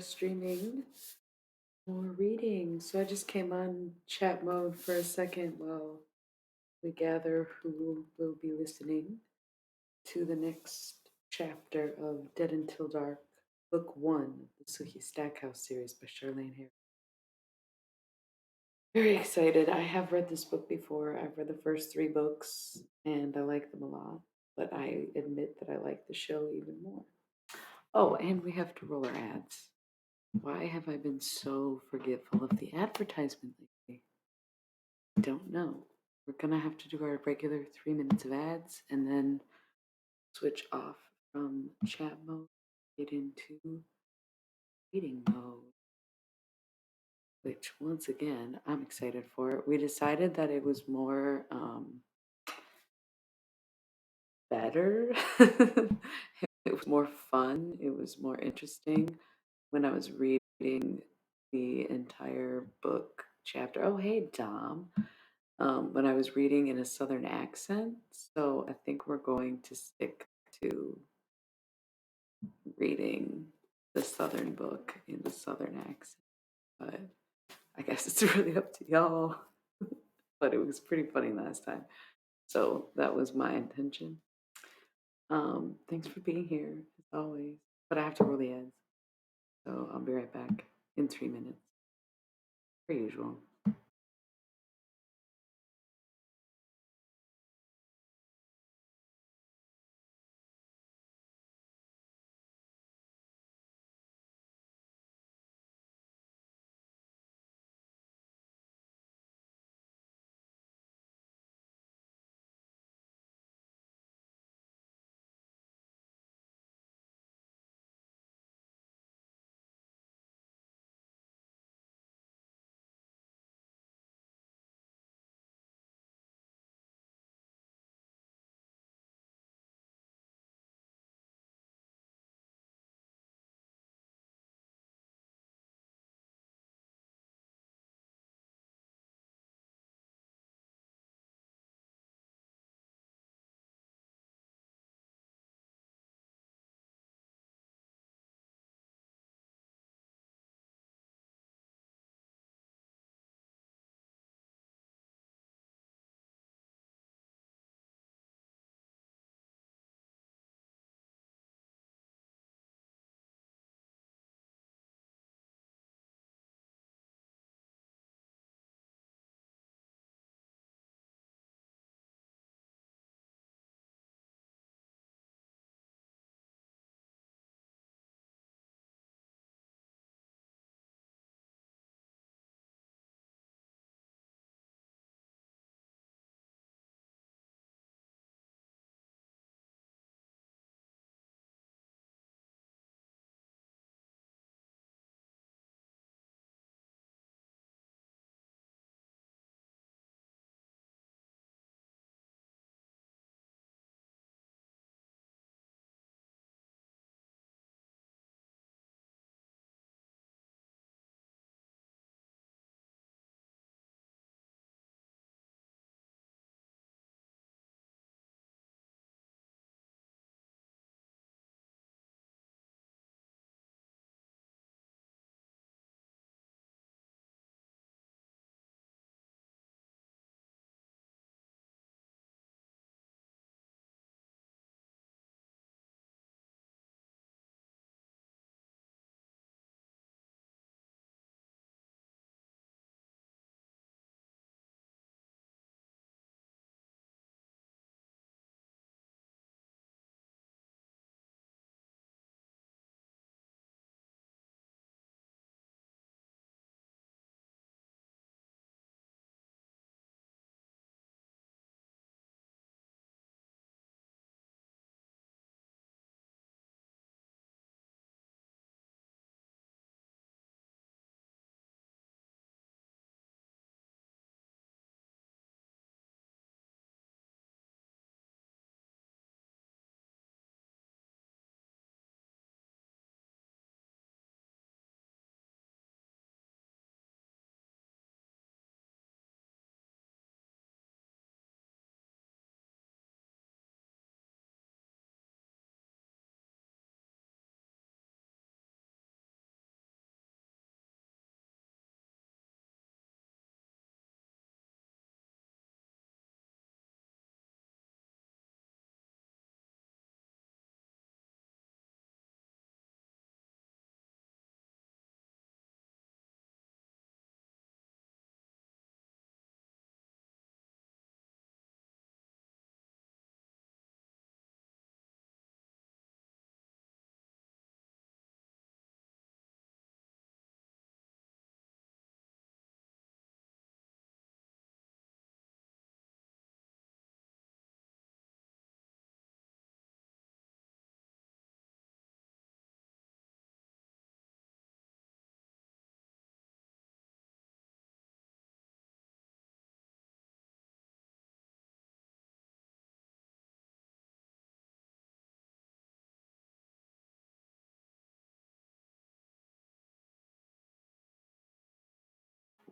streaming more reading. So I just came on chat mode for a second while we gather who will be listening to the next chapter of Dead Until Dark, Book One, the Suki Stackhouse series by Charlene Harris. Very excited. I have read this book before. I've read the first three books and I like them a lot, but I admit that I like the show even more. Oh, and we have to roll our ads. Why have I been so forgetful of the advertisement lately? Don't know. We're gonna have to do our regular 3 minutes of ads and then switch off from chat mode, get into reading mode, which once again, I'm excited for it. We decided that it was more better. It was more fun. It was more interesting when I was reading the entire book chapter. Oh, hey, Dom. When I was reading in a Southern accent. So I think we're going to stick to reading the Southern book in the Southern accent. But I guess it's really up to y'all. But it was pretty funny last time. So that was my intention. Thanks for being here, as always. But I have to roll the ads. So I'll be right back in 3 minutes, per usual.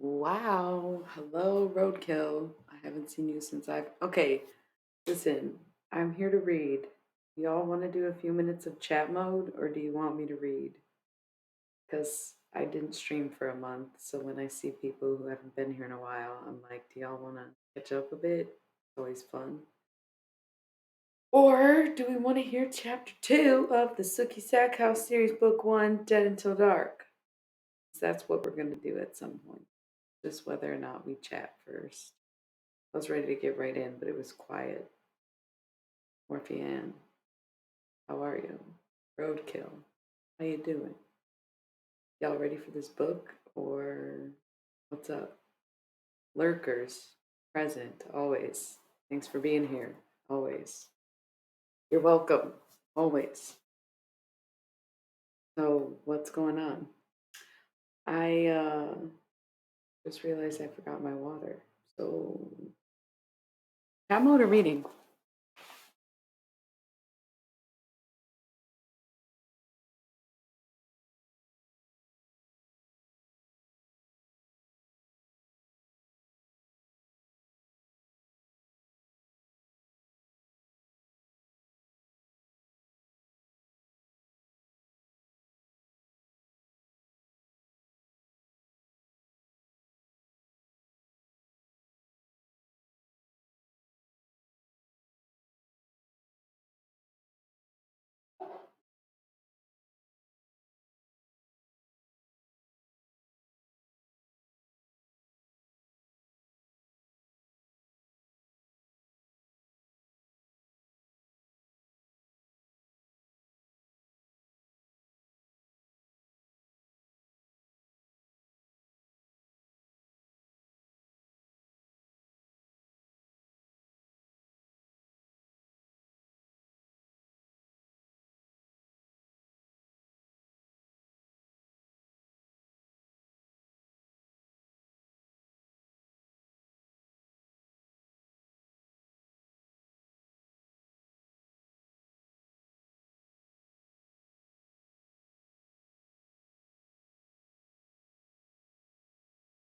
Wow. Hello, Roadkill. I haven't seen you since I've. Okay, listen, I'm here to read. Y'all want to do a few minutes of chat mode, or do you want me to read? Because I didn't stream for a month, so when I see people who haven't been here in a while, I'm like, do y'all want to catch up a bit? It's always fun. Or do we want to hear chapter 2 of the Sookie Stackhouse series, book 1, Dead Until Dark? 'Cause that's what we're going to do at some point. Just whether or not we chat first. I was ready to get right in, but it was quiet. Morphian, how are you? Roadkill, how you doing? Y'all ready for this book, or what's up? Lurkers, present, always. Thanks for being here, always. You're welcome, always. So, what's going on? I just realized I forgot my water. So, chat mode or reading?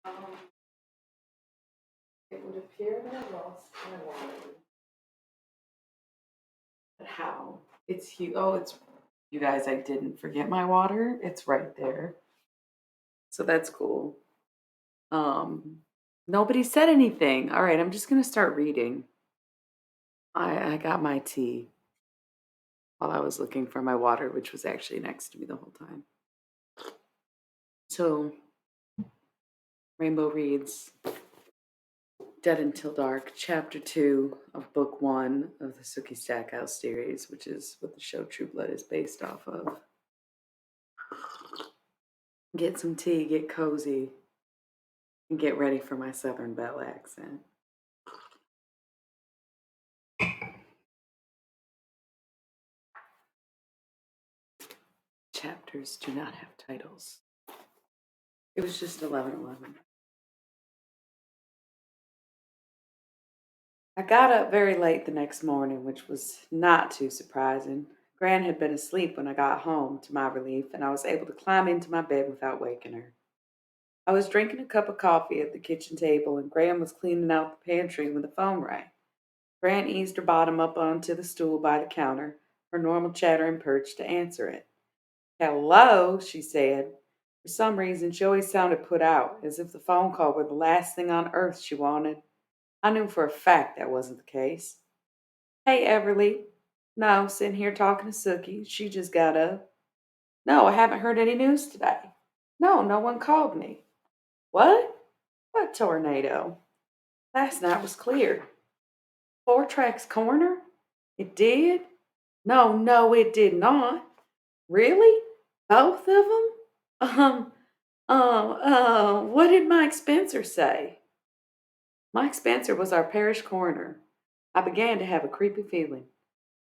Um, it would appear that I lost my water. But how? It's huge. Oh, it's you guys. I didn't forget my water. It's right there. So that's cool. Um, Nobody said anything. All right, I'm just gonna start reading. I got my tea while I was looking for my water, which was actually next to me the whole time. So, Rainbow reads Dead Until Dark, Chapter 2 of Book 1 of the Sookie Stackhouse series, which is what the show True Blood is based off of. Get some tea, get cozy, and get ready for my Southern Belle accent. Chapters do not have titles. It was just 11:11. I got up very late the next morning, which was not too surprising. Gran had been asleep when I got home, to my relief, and I was able to climb into my bed without waking her. I was drinking a cup of coffee at the kitchen table, and Gran was cleaning out the pantry when the phone rang. Gran eased her bottom up onto the stool by the counter, her normal chattering perch, to answer it. Hello, she said. For some reason, she always sounded put out, as if the phone call were the last thing on earth she wanted. I knew for a fact that wasn't the case. Hey, Everly. No, sitting here talking to Sookie. She just got up. No, I haven't heard any news today. No, no one called me. What? What tornado? Last night was clear. Four Tracks Corner? It did? No, no, it did not. Really? Both of them? What did Mike Spencer say? Mike Spencer was our parish coroner. I began to have a creepy feeling.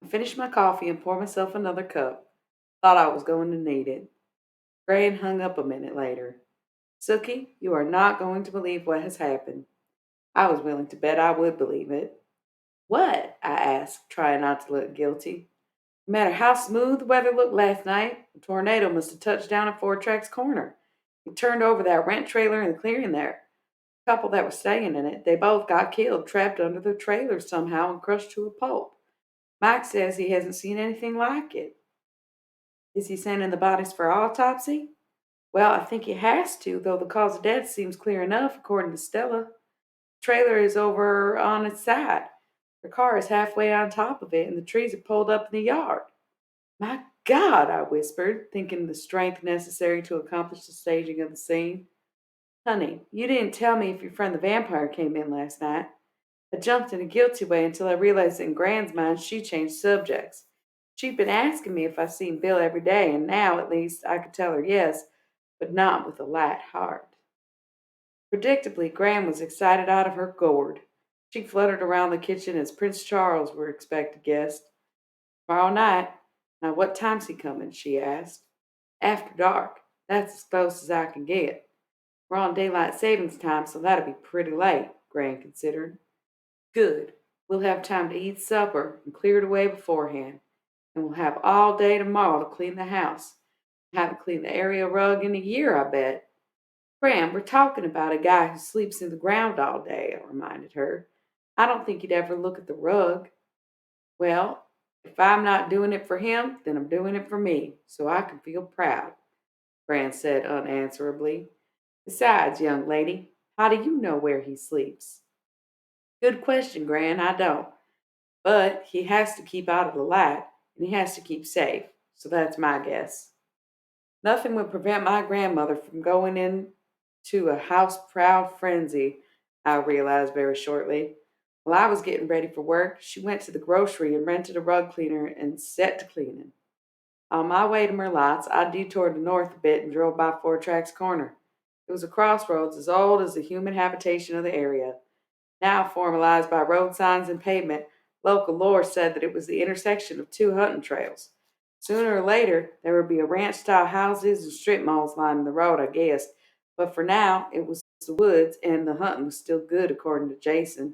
I finished my coffee and poured myself another cup. Thought I was going to need it. Gran hung up a minute later. Sookie, you are not going to believe what has happened. I was willing to bet I would believe it. What? I asked, trying not to look guilty. No matter how smooth the weather looked last night, a tornado must have touched down at Four Tracks Corner. It turned over that rent trailer in the clearing there. Couple that was staying in it, they both got killed, trapped under the trailer somehow and crushed to a pulp. Mike says he hasn't seen anything like it. Is he sending the bodies for autopsy? Well, I think he has to, though the cause of death seems clear enough, according to Stella. The trailer is over on its side. Her car is halfway on top of it, and the trees are pulled up in the yard. My God, I whispered, thinking the strength necessary to accomplish the staging of the scene. Honey, you didn't tell me if your friend the vampire came in last night. I jumped in a guilty way until I realized that in Gran's mind she changed subjects. She'd been asking me if I seen Bill every day, and now at least I could tell her yes, but not with a light heart. Predictably, Gran was excited out of her gourd. She fluttered around the kitchen as Prince Charles were expected guests. Tomorrow night. Now, what time's he coming? She asked. After dark. That's as close as I can get. We're on daylight savings time, so that'll be pretty late, Gran considered. Good. We'll have time to eat supper and clear it away beforehand. And we'll have all day tomorrow to clean the house. Haven't cleaned the area rug in a year, I bet. Gran, we're talking about a guy who sleeps in the ground all day, I reminded her. I don't think he'd ever look at the rug. Well, if I'm not doing it for him, then I'm doing it for me, so I can feel proud, Gran said unanswerably. Besides, young lady, how do you know where he sleeps? Good question, Gran, I don't. But he has to keep out of the light, and he has to keep safe, so that's my guess. Nothing would prevent my grandmother from going into a house proud frenzy, I realized very shortly. While I was getting ready for work, she went to the grocery and rented a rug cleaner and set to cleaning. On my way to Merlotte's, I detoured north a bit and drove by Four Tracks Corner. It was a crossroads as old as the human habitation of the area. Now formalized by road signs and pavement, local lore said that it was the intersection of two hunting trails. Sooner or later, there would be a ranch style houses and strip malls lining the road, I guessed. But for now, it was the woods, and the hunting was still good, according to Jason.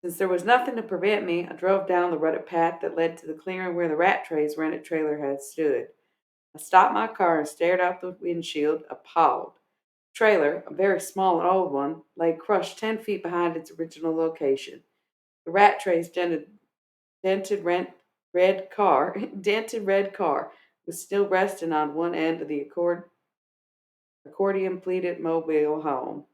Since there was nothing to prevent me, I drove down the rutted path that led to the clearing where the Rat Tray's rented trailer had stood. I stopped my car and stared out the windshield, appalled. The trailer, a very small and old one, lay crushed 10 feet behind its original location. The Rat Tray's dented dented red car was still resting on one end of the accordion pleated mobile home.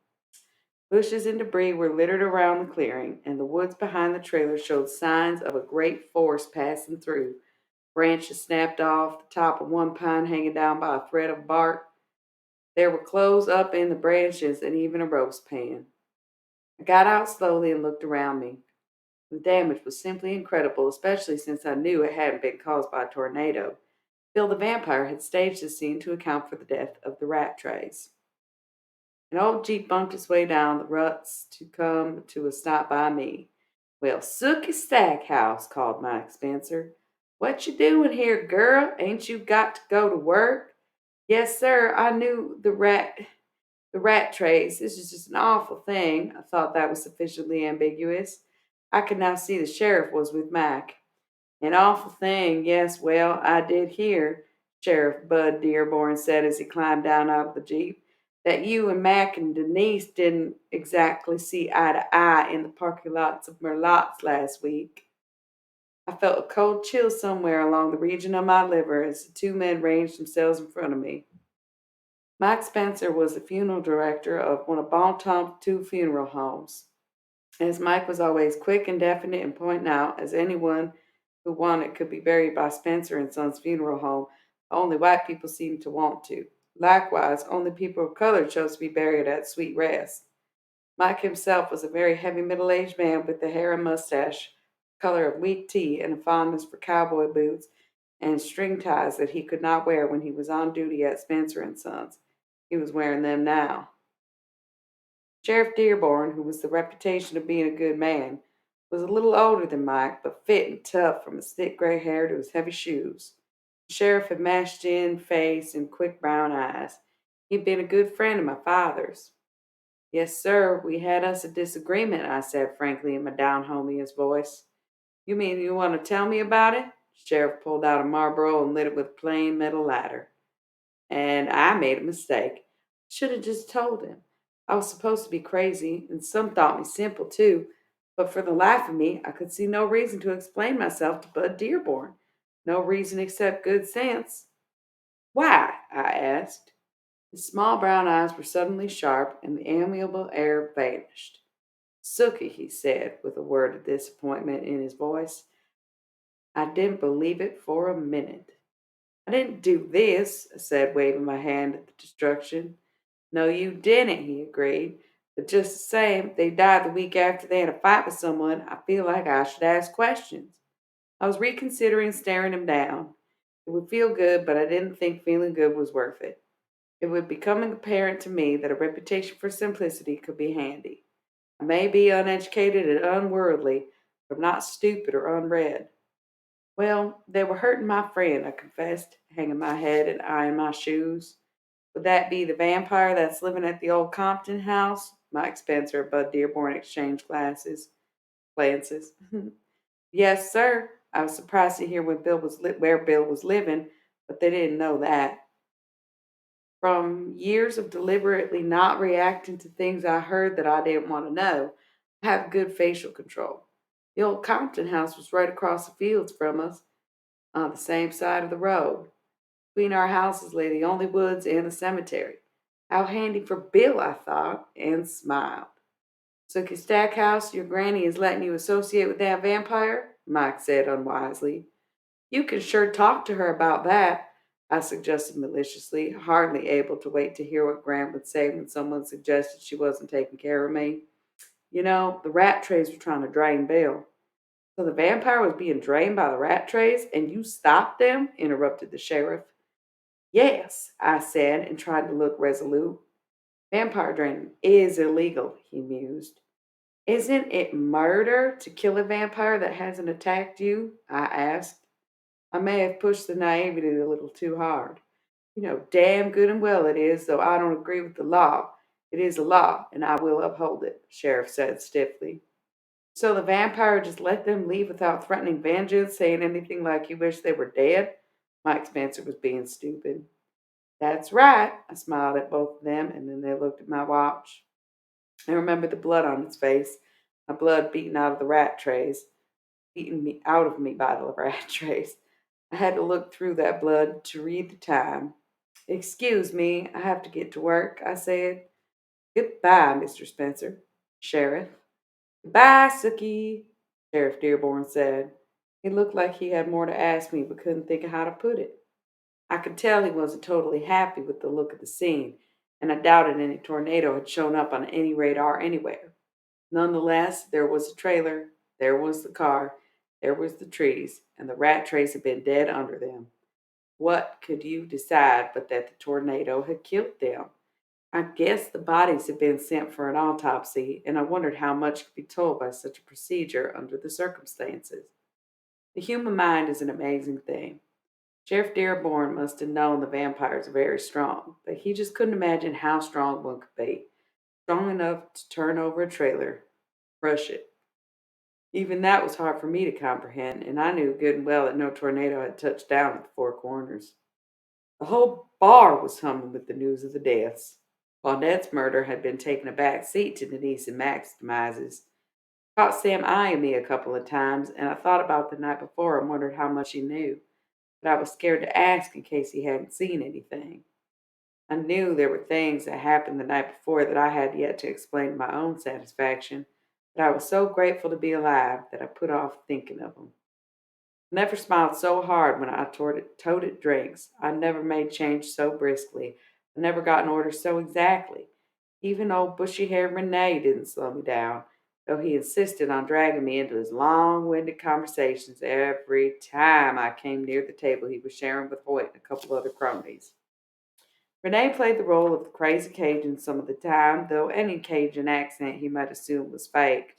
Bushes and debris were littered around the clearing, and the woods behind the trailer showed signs of a great force passing through. Branches snapped off, the top of one pine hanging down by a thread of bark. There were clothes up in the branches and even a roast pan. I got out slowly and looked around me. The damage was simply incredible, especially since I knew it hadn't been caused by a tornado. Bill the vampire had staged the scene to account for the death of the Rat Trays. An old jeep bumped its way down the ruts to come to a stop by me. Well, Sookie Stackhouse, called Mike Spencer. What you doing here, girl? Ain't you got to go to work? Yes, sir. I knew the rat trays. This is just an awful thing. I thought that was sufficiently ambiguous. I could now see the sheriff was with Mac. An awful thing, yes, well, I did hear, Sheriff Bud Dearborn said as he climbed down out of the Jeep, that you and Mac and Denise didn't exactly see eye to eye in the parking lots of Merlotte's last week. I felt a cold chill somewhere along the region of my liver as the two men ranged themselves in front of me. Mike Spencer was the funeral director of one of Bontomp's two funeral homes. As Mike was always quick and definite in pointing out, as anyone who wanted could be buried by Spencer and Son's funeral home, only white people seemed to want to. Likewise, only people of color chose to be buried at Sweet Rest. Mike himself was a very heavy middle aged man with the hair and mustache, color of weak tea, and a fondness for cowboy boots and string ties that he could not wear when he was on duty at Spencer and Sons. He was wearing them now. Sheriff Dearborn, who was the reputation of being a good man, was a little older than Mike, but fit and tough from his thick gray hair to his heavy shoes. The sheriff had mashed in face and quick brown eyes. He'd been a good friend of my father's. Yes, sir, we had us a disagreement, I said frankly in my down homiest voice. You mean you want to tell me about it? The sheriff pulled out a Marlboro and lit it with a plain metal lighter. And I made a mistake. Should have just told him. I was supposed to be crazy, and some thought me simple too, but for the life of me, I could see no reason to explain myself to Bud Dearborn. No reason except good sense. Why? I asked. His small brown eyes were suddenly sharp, and the amiable air vanished. Sookie, he said, with a word of disappointment in his voice. I didn't believe it for a minute. I didn't do this, I said, waving my hand at the destruction. No, you didn't, he agreed. But just the same, they died the week after they had a fight with someone. I feel like I should ask questions. I was reconsidering staring him down. It would feel good, but I didn't think feeling good was worth it. It would become apparent to me that a reputation for simplicity could be handy. I may be uneducated and unworldly, but I'm not stupid or unread. Well, they were hurting my friend, I confessed, hanging my head and eyeing my shoes. Would that be the vampire that's living at the old Compton house? Mike Spencer and Bud Dearborn exchanged glances. Yes, sir. I was surprised to hear where Bill was living, but they didn't know that. From years of deliberately not reacting to things I heard that I didn't want to know, I have good facial control. The old Compton house was right across the fields from us, on the same side of the road. Between our houses lay the only woods and the cemetery. How handy for Bill, I thought, and smiled. Sookie Stackhouse, your granny is letting you associate with that vampire? Mike said unwisely. You can sure talk to her about that, I suggested maliciously, hardly able to wait to hear what Grant would say when someone suggested she wasn't taking care of me. You know, the rat trays were trying to drain Bill. So the vampire was being drained by the rat trays, and you stopped them? Interrupted the sheriff. Yes, I said, and tried to look resolute. Vampire draining is illegal, he mused. Isn't it murder to kill a vampire that hasn't attacked you? I asked. I may have pushed the naivety a little too hard. You know damn good and well it is, though I don't agree with the law. It is a law, and I will uphold it, the sheriff said stiffly. So the vampire just let them leave without threatening vengeance, saying anything like you wish they were dead? Mike Spencer was being stupid. That's right. I smiled at both of them, and then they looked at my watch. I remembered the blood on its face, my blood beaten out of the rat trays, beaten me out of me by the rat trays. I had to look through that blood to read the time. Excuse me, I have to get to work, I said. Goodbye, Mr. Spencer. Sheriff. Goodbye, Sookie, Sheriff Dearborn said. He looked like he had more to ask me but couldn't think of how to put it. I could tell he wasn't totally happy with the look of the scene, and I doubted any tornado had shown up on any radar anywhere. Nonetheless, there was a trailer, there was the car, there was the trees, and the rat trace had been dead under them. What could you decide but that the tornado had killed them? I guess the bodies had been sent for an autopsy, and I wondered how much could be told by such a procedure under the circumstances. The human mind is an amazing thing. Sheriff Dearborn must have known the vampires are very strong, but he just couldn't imagine how strong one could be. Strong enough to turn over a trailer, crush it. Even that was hard for me to comprehend, and I knew good and well that no tornado had touched down at the Four Corners. The whole bar was humming with the news of the deaths. Claudette's murder had been taking a back seat to Denise and Mac's demises. Caught Sam eyeing me a couple of times, and I thought about the night before and wondered how much he knew, but I was scared to ask in case he hadn't seen anything. I knew there were things that happened the night before that I had yet to explain to my own satisfaction, but I was so grateful to be alive that I put off thinking of them. I never smiled so hard when I toted drinks. I never made change so briskly. I never got an order so exactly. Even old bushy-haired Renee didn't slow me down, though he insisted on dragging me into his long-winded conversations every time I came near the table he was sharing with Hoyt and a couple other cronies. Renee played the role of the crazy Cajun some of the time, though any Cajun accent he might assume was faked.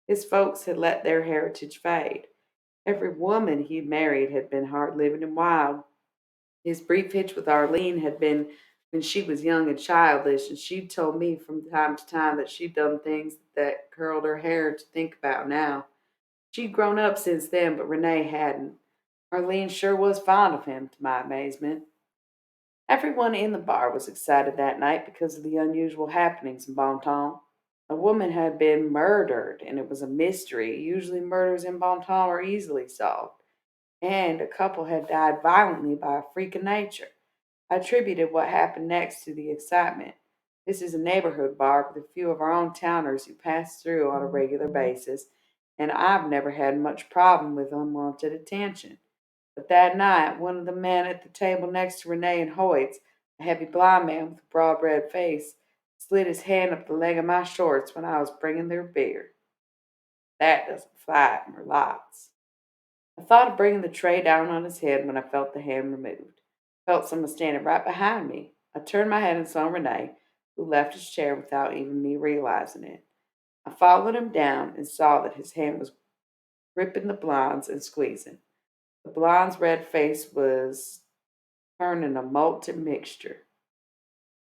His folks had let their heritage fade. Every woman he'd married had been hard living and wild. His brief hitch with Arlene had been when she was young and childish, and she'd told me from time to time that she'd done things that curled her hair to think about now. She'd grown up since then, but Renee hadn't. Arlene sure was fond of him, to my amazement. Everyone in the bar was excited that night because of the unusual happenings in Bonton. A woman had been murdered, and it was a mystery. Usually, murders in Bonton are easily solved, and a couple had died violently by a freak of nature. I attributed what happened next to the excitement. This is a neighborhood bar with a few of our own towners who pass through on a regular basis, and I've never had much problem with unwanted attention. But that night, one of the men at the table next to Renee and Hoyt's, a heavy blind man with a broad red face, slid his hand up the leg of my shorts when I was bringing their beer. That doesn't fly at Merlotte's. I thought of bringing the tray down on his head when I felt the hand removed. Felt someone standing right behind me. I turned my head and saw Renee, who left his chair without even me realizing it. I followed him down and saw that his hand was gripping the blonde's and squeezing. The blonde's red face was turning a molten mixture.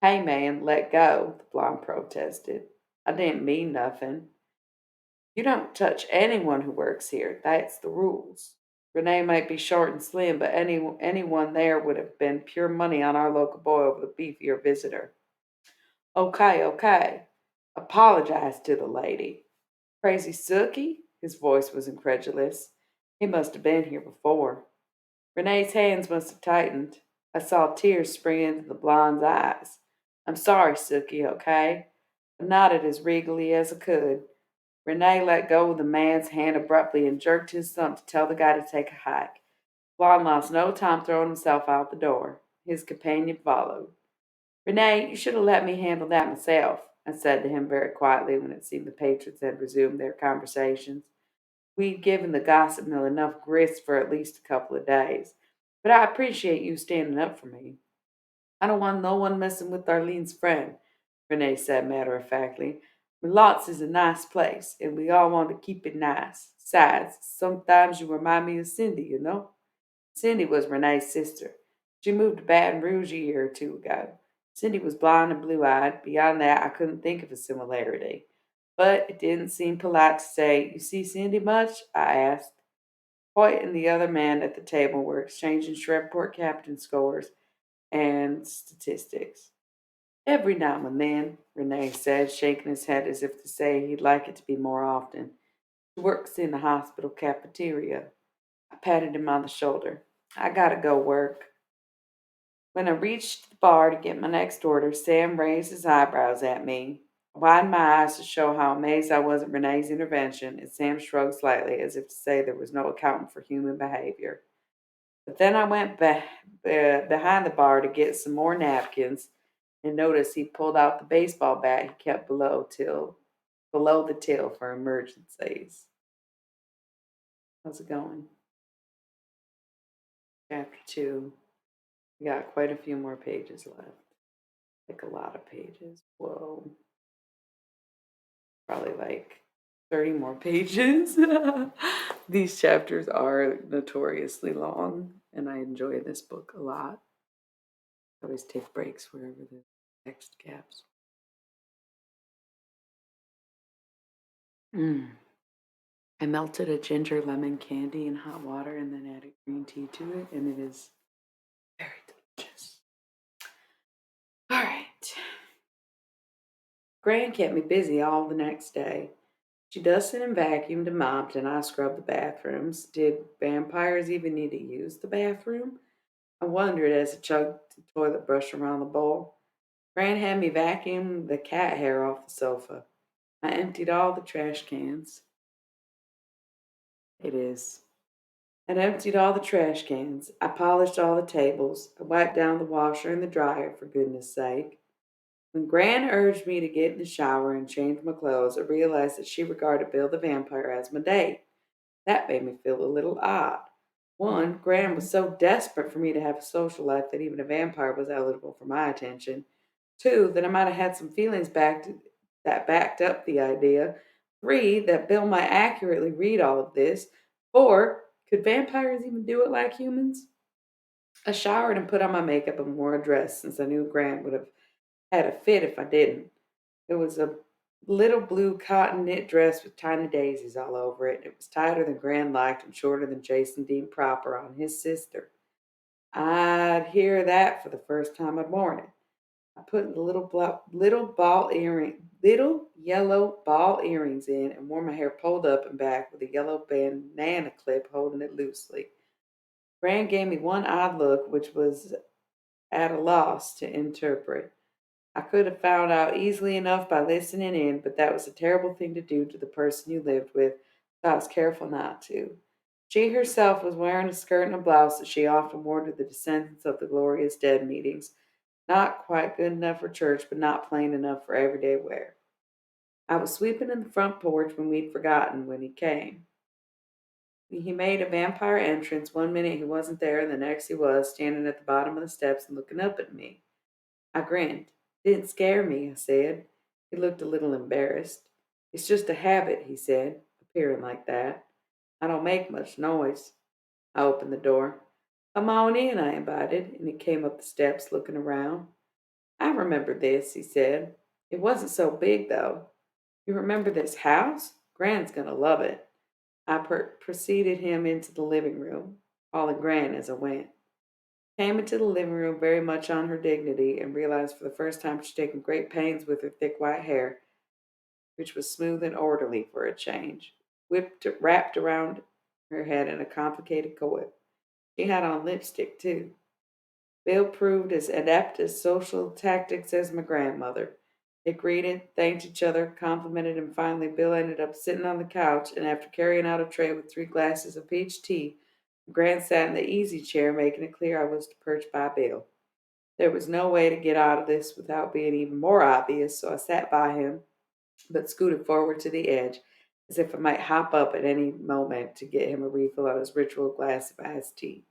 Hey man, let go, the blonde protested. I didn't mean nothing. You don't touch anyone who works here. That's the rules. Renee might be short and slim, but anyone there would have been pure money on our local boy over the beefier visitor. Okay, okay. Apologize to the lady. Crazy Sookie? His voice was incredulous. He must have been here before. Renee's hands must have tightened. I saw tears spring into the blonde's eyes. I'm sorry, Sookie, okay? I nodded as regally as I could. Renee let go of the man's hand abruptly and jerked his thumb to tell the guy to take a hike. Blonde lost no time throwing himself out the door. His companion followed. Renee, you should have let me handle that myself, I said to him very quietly when it seemed the patrons had resumed their conversations. We'd given the gossip mill enough grist for at least a couple of days, but I appreciate you standing up for me. I don't want no one messing with Arlene's friend, Renee said matter of factly. Lots is a nice place, and we all want to keep it nice. Besides, sometimes you remind me of Cindy, you know? Cindy was Renee's sister. She moved to Baton Rouge a year or two ago. Cindy was blonde and blue eyed. Beyond that, I couldn't think of a similarity. But it didn't seem polite to say, You see Cindy much? I asked. Hoyt and the other man at the table were exchanging Shreveport captain scores and statistics. Every now and then, Renee said, shaking his head as if to say he'd like it to be more often. She works in the hospital cafeteria. I patted him on the shoulder. I gotta go work. When I reached the bar to get my next order, Sam raised his eyebrows at me. I widened my eyes to show how amazed I was at Renee's intervention, and Sam shrugged slightly as if to say there was no accounting for human behavior. But then I went behind the bar to get some more napkins and noticed he pulled out the baseball bat he kept below the till for emergencies. How's it going? Chapter 2. We got quite a few more pages left. Like a lot of pages. Whoa. Probably like 30 more pages. These chapters are notoriously long, and I enjoy this book a lot. I always take breaks wherever the text gaps. Mm. I melted a ginger lemon candy in hot water and then added green tea to it, and it is very delicious. All right. Gran kept me busy all the next day. She dusted and vacuumed and mopped, and I scrubbed the bathrooms. Did vampires even need to use the bathroom? I wondered as I chugged the toilet brush around the bowl. Gran had me vacuum the cat hair off the sofa. I emptied all the trash cans. It is. I emptied all the trash cans. I polished all the tables. I wiped down the washer and the dryer, for goodness sake. When Gran urged me to get in the shower and change my clothes, I realized that she regarded Bill the vampire as my date. That made me feel a little odd. One, Gran was so desperate for me to have a social life that even a vampire was eligible for my attention. Two, that I might have had some feelings that backed up the idea. Three, that Bill might accurately read all of this. Four, could vampires even do it like humans? I showered and put on my makeup and wore a dress since I knew Grant would have had a fit if I didn't. It was a little blue cotton knit dress with tiny daisies all over it. It was tighter than Gran liked and shorter than Jason deemed proper on his sister. I'd hear that for the first time of morning. I put the little yellow ball earrings in and wore my hair pulled up and back with a yellow banana clip holding it loosely. Gran gave me one odd look, which was at a loss to interpret. I could have found out easily enough by listening in, but that was a terrible thing to do to the person you lived with, so I was careful not to. She herself was wearing a skirt and a blouse that she often wore to the descendants of the glorious dead meetings. Not quite good enough for church, but not plain enough for everyday wear. I was sweeping in the front porch when we'd forgotten when he came. He made a vampire entrance. One minute he wasn't there, and the next he was, standing at the bottom of the steps and looking up at me. I grinned. Didn't scare me, I said. He looked a little embarrassed. It's just a habit, he said, appearing like that. I don't make much noise. I opened the door. Come on in, I invited, and he came up the steps looking around. I remember this, he said. It wasn't so big, though. You remember this house? Gran's gonna love it. I preceded him into the living room, calling Gran as I went. Came into the living room very much on her dignity and realized for the first time she'd taken great pains with her thick white hair, which was smooth and orderly for a change, wrapped around her head in a complicated coil. She had on lipstick, too. Bill proved as adept at social tactics as my grandmother. They greeted, thanked each other, complimented, and finally Bill ended up sitting on the couch, and after carrying out a tray with 3 glasses of peach tea, Gran sat in the easy chair, making it clear I was to perch by Bill. There was no way to get out of this without being even more obvious, so I sat by him, but scooted forward to the edge, as if I might hop up at any moment to get him a refill on his ritual glass of iced tea.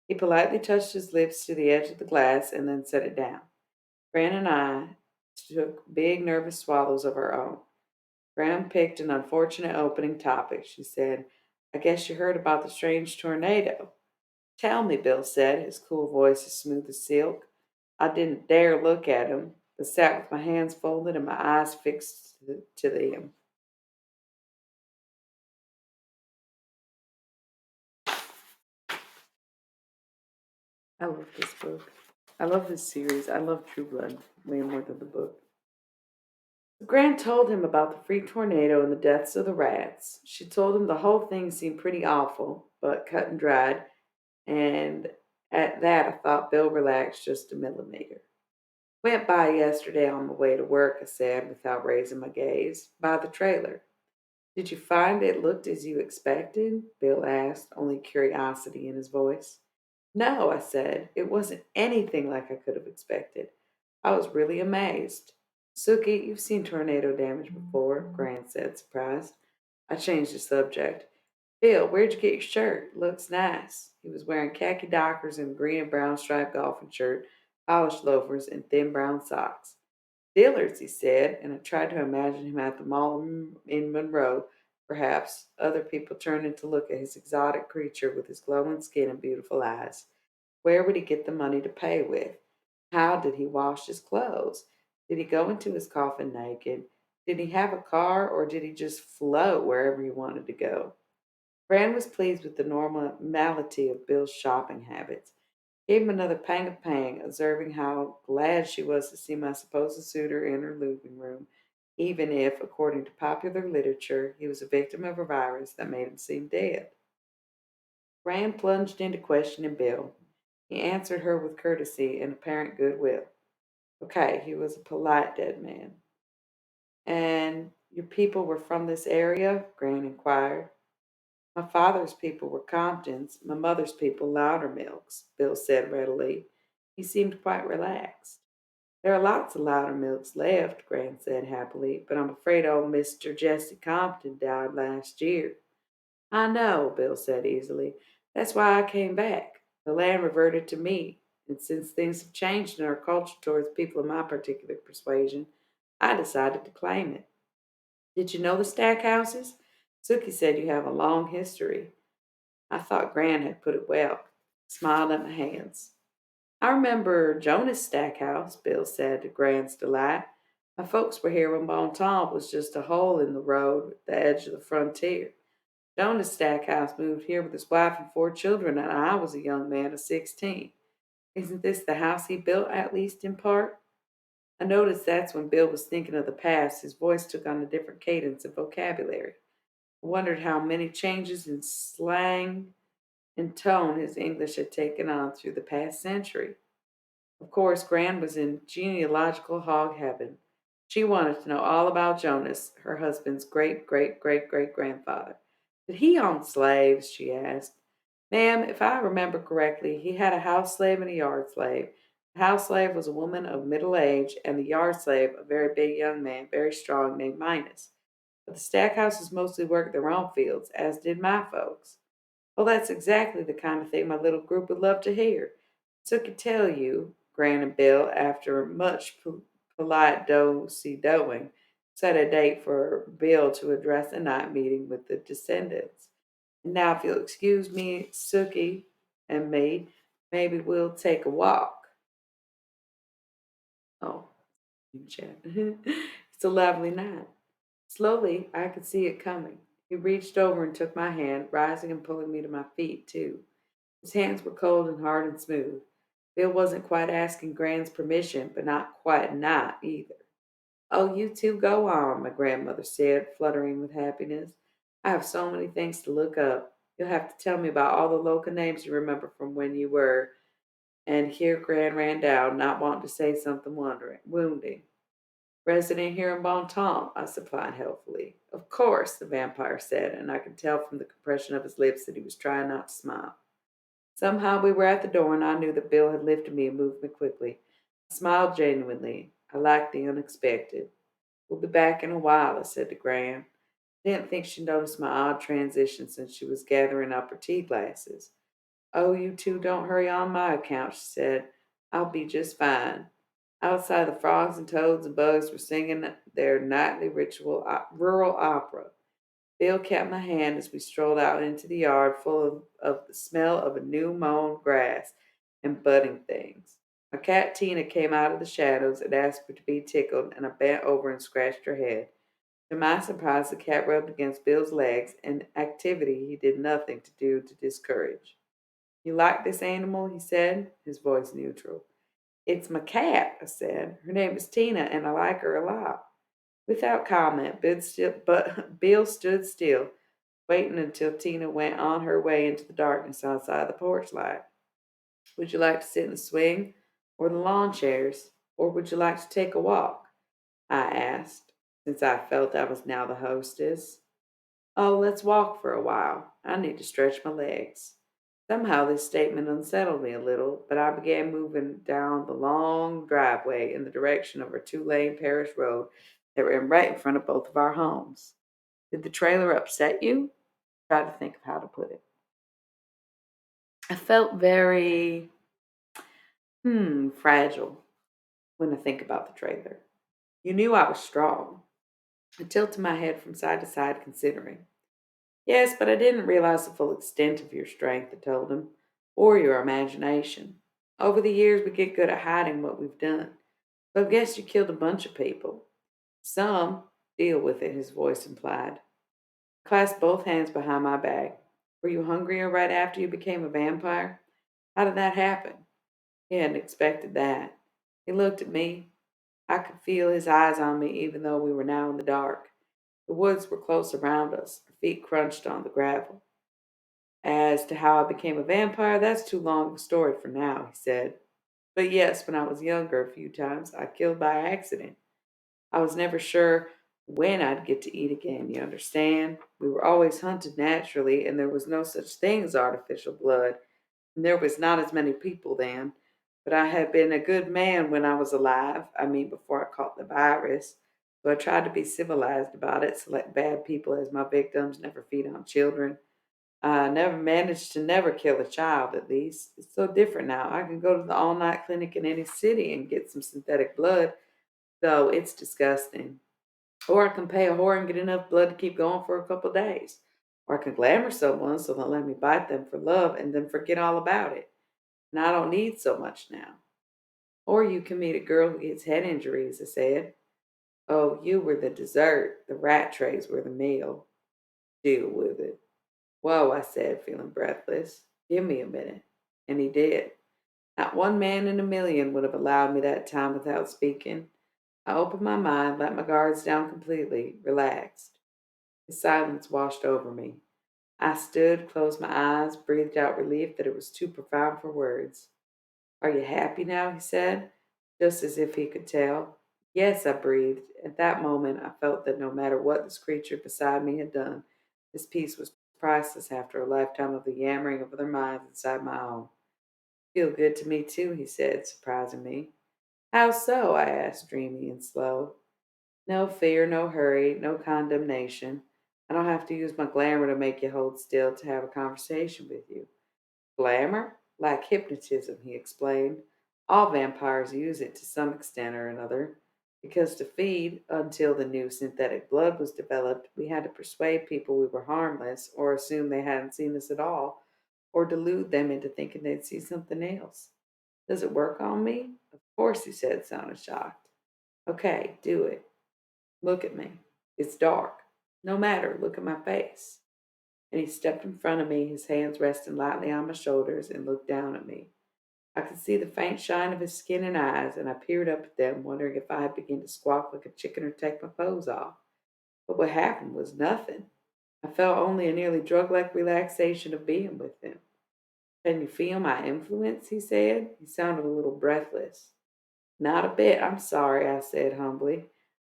He politely touched his lips to the edge of the glass and then set it down. Gran and I took big, nervous swallows of our own. Gran picked an unfortunate opening topic. She said, I guess you heard about the strange tornado. Tell me, Bill said, his cool voice as smooth as silk. I didn't dare look at him, but sat with my hands folded and my eyes fixed to them. I love this book. I love this series. I love True Blood way more than the book. Grant told him about the freak tornado and the deaths of the rats. She told him the whole thing seemed pretty awful, but cut and dried, and at that I thought Bill relaxed just a millimeter. Went by yesterday on the way to work, I said, without raising my gaze. By the trailer. Did you find it looked as you expected? Bill asked, only curiosity in his voice. No, I said. It wasn't anything like I could have expected. I was really amazed. Suki, you've seen tornado damage before, Grant said, surprised. I changed the subject. Bill, where'd you get your shirt? Looks nice. He was wearing khaki dockers and a green and brown striped golfing shirt, polished loafers, and thin brown socks. Dillard's, he said, and I tried to imagine him at the mall in Monroe. Perhaps other people turning to look at his exotic creature with his glowing skin and beautiful eyes. Where would he get the money to pay with? How did he wash his clothes? Did he go into his coffin naked? Did he have a car, or did he just float wherever he wanted to go? Fran was pleased with the normality of Bill's shopping habits. Gave him another pang of pain, observing how glad she was to see my supposed suitor in her living room, even if, according to popular literature, he was a victim of a virus that made him seem dead. Rand plunged into questioning Bill. He answered her with courtesy and apparent goodwill. Okay, he was a polite dead man. And your people were from this area? Gran inquired. My father's people were Comptons, my mother's people Loudermilks, Bill said readily. He seemed quite relaxed. There are lots of Loudermilks left, Gran said happily, but I'm afraid old Mr. Jesse Compton died last year. I know, Bill said easily. That's why I came back. The land reverted to me, and since things have changed in our culture towards people of my particular persuasion, I decided to claim it. Did you know the Stackhouses? Sookie said you have a long history. I thought Gran had put it well. Smiled at my hands. I remember Jonas Stackhouse, Bill said to Gran's delight. My folks were here when Bon Temps was just a hole in the road at the edge of the frontier. Jonas Stackhouse moved here with his wife and 4 children, and I was a young man of 16. Isn't this the house he built, at least in part? I noticed that's when Bill was thinking of the past. His voice took on a different cadence and vocabulary. I wondered how many changes in slang and tone his English had taken on through the past century. Of course, Gran was in genealogical hog heaven. She wanted to know all about Jonas, her husband's great great great great grandfather. Did he own slaves? She asked. Ma'am, if I remember correctly, he had a house slave and a yard slave. The house slave was a woman of middle age, and the yard slave a very big young man, very strong, named Minos. But the Stackhouses mostly worked their own fields, as did my folks. Well, that's exactly the kind of thing my little group would love to hear. So I could tell you, Gran and Bill, after much polite do-si-doing, set a date for Bill to address a night meeting with the descendants. And now, if you'll excuse me, Sookie and me, maybe we'll take a walk. Oh, you chat. It's a lovely night. Slowly, I could see it coming. He reached over and took my hand, rising and pulling me to my feet, too. His hands were cold and hard and smooth. Bill wasn't quite asking Gran's permission, but not quite not either. Oh, you two go on, my grandmother said, fluttering with happiness. I have so many things to look up. You'll have to tell me about all the local names you remember from when you were. And here Gran ran down, not wanting to say something wounding. Resident here in Bon Ton, I supplied helpfully. Of course, the vampire said, and I could tell from the compression of his lips that he was trying not to smile. Somehow we were at the door, and I knew that Bill had lifted me and moved me quickly. I smiled genuinely. I liked the unexpected. We'll be back in a while, I said to Graham. I didn't think she noticed my odd transition since she was gathering up her tea glasses. Oh, you two don't hurry on my account, she said. I'll be just fine. Outside, the frogs and toads and bugs were singing their nightly rural opera. Bill kept my hand as we strolled out into the yard full of the smell of a new mown grass and budding things. My cat Tina came out of the shadows and asked to be tickled, and I bent over and scratched her head. To my surprise, the cat rubbed against Bill's legs, an activity he did nothing to do to discourage. You like this animal? He said, his voice neutral. It's my cat, I said. Her name is Tina, and I like her a lot. Without comment, Bill stood still, waiting until Tina went on her way into the darkness outside the porch light. Would you like to sit in the swing or the lawn chairs, or would you like to take a walk? I asked, since I felt I was now the hostess. Oh, let's walk for a while. I need to stretch my legs. Somehow this statement unsettled me a little, but I began moving down the long driveway in the direction of our 2-lane parish road that ran right in front of both of our homes. Did the trailer upset you? Try to think of how to put it. I felt very, fragile when I think about the trailer. You knew I was strong. I tilted my head from side to side, considering. Yes, but I didn't realize the full extent of your strength, I told him, or your imagination. Over the years, we get good at hiding what we've done. But I guess you killed a bunch of people. Some deal with it, his voice implied. I clasped both hands behind my back. Were you hungrier right after you became a vampire? How did that happen? He hadn't expected that. He looked at me. I could feel his eyes on me even though we were now in the dark. The woods were close around us. Our feet crunched on the gravel. As to how I became a vampire, that's too long a story for now, he said. But yes, when I was younger, a few times I killed by accident. I was never sure when I'd get to eat again, you understand? We were always hunted naturally, and there was no such thing as artificial blood. And there was not as many people then. But I had been a good man when I was alive, I mean, before I caught the virus. So I tried to be civilized about it, select bad people as my victims, never feed on children. I never managed to never kill a child, at least. It's so different now. I can go to the all night clinic in any city and get some synthetic blood, though it's disgusting. Or I can pay a whore and get enough blood to keep going for a couple days. Or I can glamour someone so they'll let me bite them for love and then forget all about it. And I don't need so much now. Or you can meet a girl who gets head injuries, I said. Oh, you were the dessert. The rat trays were the meal. Deal with it. Whoa, I said, feeling breathless. Give me a minute. And he did. Not one man in a million would have allowed me that time without speaking. I opened my mind, let my guards down completely, relaxed. The silence washed over me. I stood, closed my eyes, breathed out relief that it was too profound for words. Are you happy now? He said, just as if he could tell. Yes, I breathed. At that moment, I felt that no matter what this creature beside me had done, this peace was priceless after a lifetime of the yammering of other minds inside my own. Feel good to me, too, he said, surprising me. How so? I asked, dreamy and slow. No fear, no hurry, no condemnation. I don't have to use my glamour to make you hold still to have a conversation with you. Glamour? Like hypnotism, he explained. All vampires use it to some extent or another. Because to feed, until the new synthetic blood was developed, we had to persuade people we were harmless or assume they hadn't seen us at all or delude them into thinking they'd see something else. Does it work on me? Of course, he said, sounding shocked. Okay, do it. Look at me. It's dark. No matter, look at my face. And he stepped in front of me, his hands resting lightly on my shoulders, and looked down at me. I could see the faint shine of his skin and eyes, and I peered up at them, wondering if I had begun to squawk like a chicken or take my clothes off. But what happened was nothing. I felt only a nearly drug like relaxation of being with him. Can you feel my influence? He said. He sounded a little breathless. Not a bit, I'm sorry, I said humbly.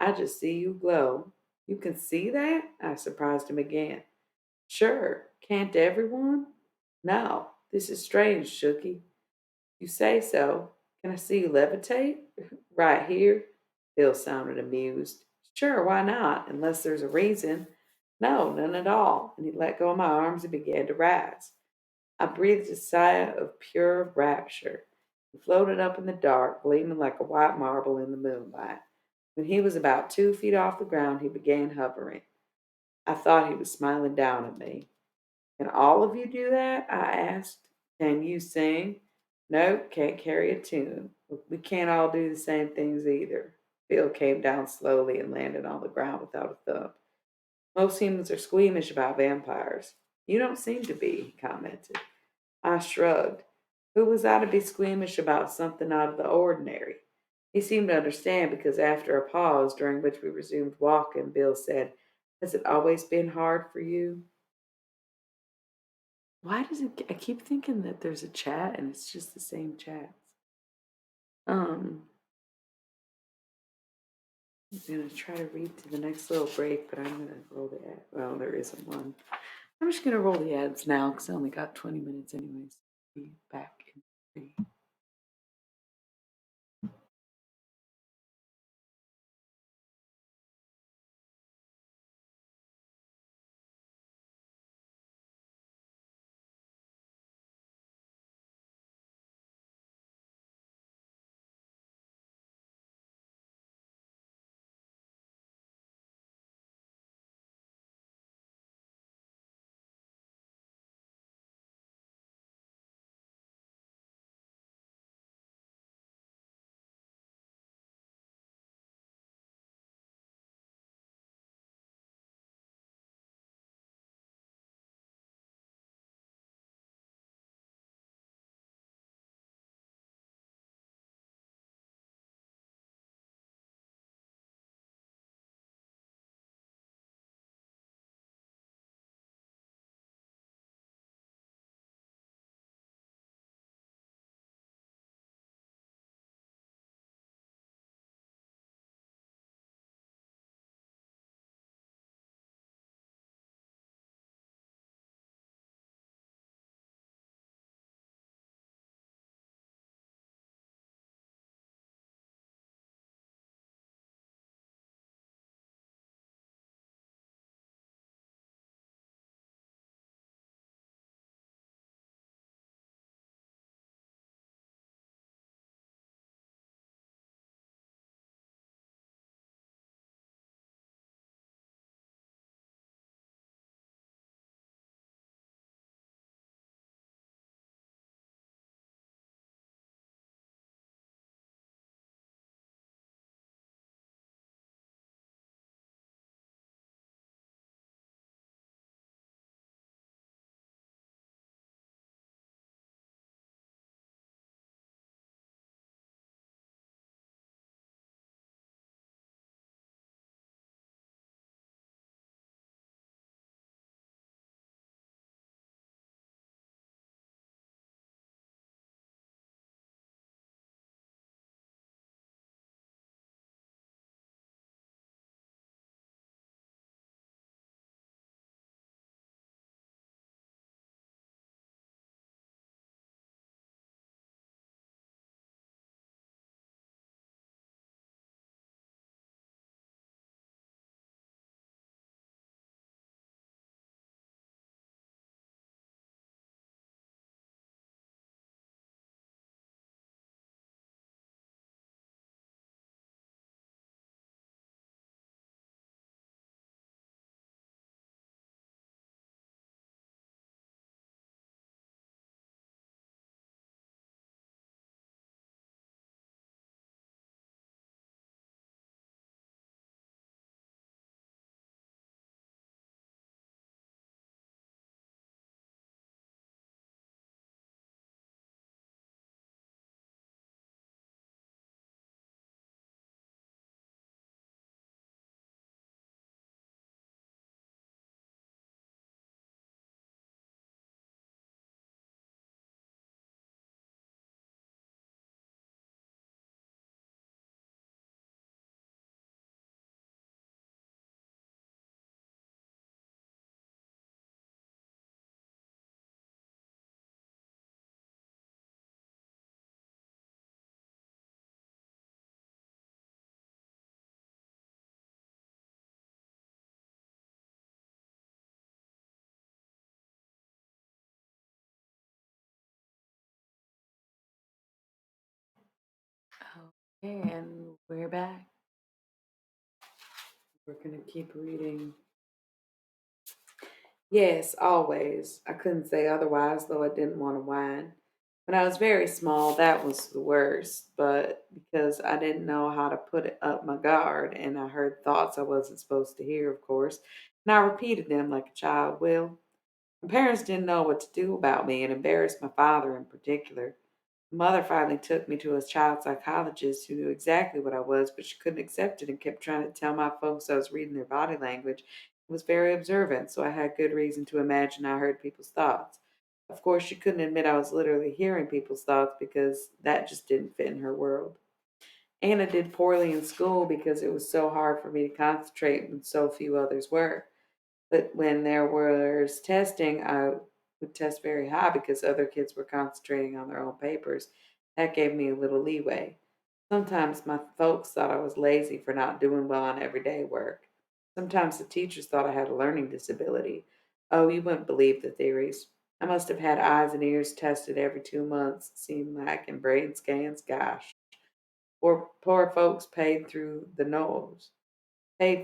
I just see you glow. You can see that? I surprised him again. Sure, can't everyone? No, this is strange, Shooky. You say so. Can I see you levitate? Right here? Bill sounded amused. Sure, why not? Unless there's a reason. No, none at all. And he let go of my arms and began to rise. I breathed a sigh of pure rapture. He floated up in the dark, gleaming like a white marble in the moonlight. When he was about 2 feet off the ground, he began hovering. I thought he was smiling down at me. Can all of you do that? I asked. Can you sing? Nope, can't carry a tune. We can't all do the same things either. Bill came down slowly and landed on the ground without a thump. Most humans are squeamish about vampires. You don't seem to be, he commented. I shrugged. Who was I to be squeamish about something out of the ordinary? He seemed to understand because after a pause during which we resumed walking, Bill said, Has it always been hard for you? Why does it? I keep thinking that there's a chat and it's just the same chats. Um, I'm gonna try to read to the next little break, but I'm gonna roll the ad. Well, there isn't one. I'm just gonna roll the ads now because I only got 20 minutes anyways. Be back in 3. And we're back. We're going to keep reading. Yes, always. I couldn't say otherwise, though I didn't want to whine. When I was very small, that was the worst, but because I didn't know how to put it up my guard, and I heard thoughts I wasn't supposed to hear, of course, and I repeated them like a child will. My parents didn't know what to do about me and embarrassed my father in particular. Mother finally took me to a child psychologist who knew exactly what I was, but she couldn't accept it and kept trying to tell my folks I was reading their body language. I was very observant, so I had good reason to imagine I heard people's thoughts. Of course, she couldn't admit I was literally hearing people's thoughts because that just didn't fit in her world. Anna did poorly in school because it was so hard for me to concentrate when so few others were. But when there was testing, I would test very high because other kids were concentrating on their own papers. That gave me a little leeway. Sometimes my folks thought I was lazy for not doing well on everyday work. Sometimes the teachers thought I had a learning disability. Oh, you wouldn't believe the theories. I must have had eyes and ears tested every 2 months, seemed like, and brain scans. Gosh, poor folks paid through the nose. But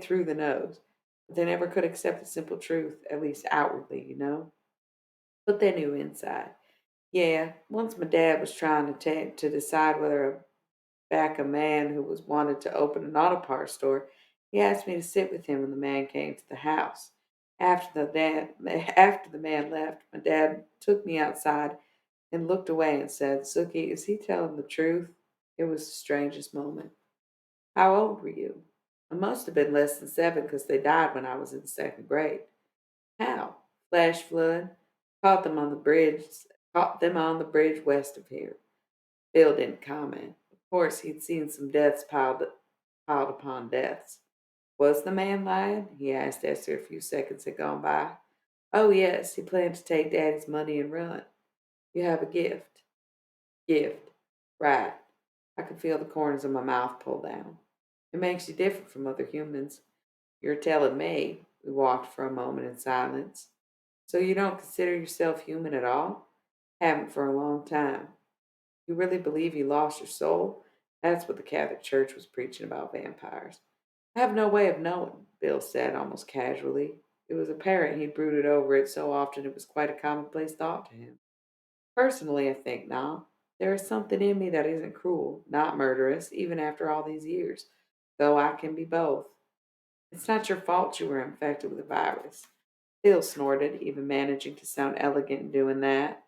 they never could accept the simple truth, at least outwardly. But they knew inside. Yeah, once my dad was trying to decide whether to back a man who was wanted to open an auto parts store. He asked me to sit with him when the man came to the house. After the man left, my dad took me outside and looked away and said, "Sookie, is he telling the truth?" It was the strangest moment. How old were you? I must have been less than 7 because they died when I was in the second grade. How? Flash flood. Caught them on the bridge. Caught them on the bridge west of here. Bill didn't comment. Of course, he'd seen some deaths piled upon deaths. Was the man lying? He asked after a few seconds had gone by. Oh, yes, he planned to take Daddy's money and run. You have a gift. Gift. Right. I could feel the corners of my mouth pull down. It makes you different from other humans. You're telling me. We walked for a moment in silence. So you don't consider yourself human at all? Haven't for a long time. You really believe you lost your soul? That's what the Catholic Church was preaching about vampires. I have no way of knowing, Bill said almost casually. It was apparent he'd brooded over it so often it was quite a commonplace thought to him. Personally, I think not. There is something in me that isn't cruel, not murderous, even after all these years, though I can be both. It's not your fault you were infected with a virus. Bill snorted, even managing to sound elegant in doing that.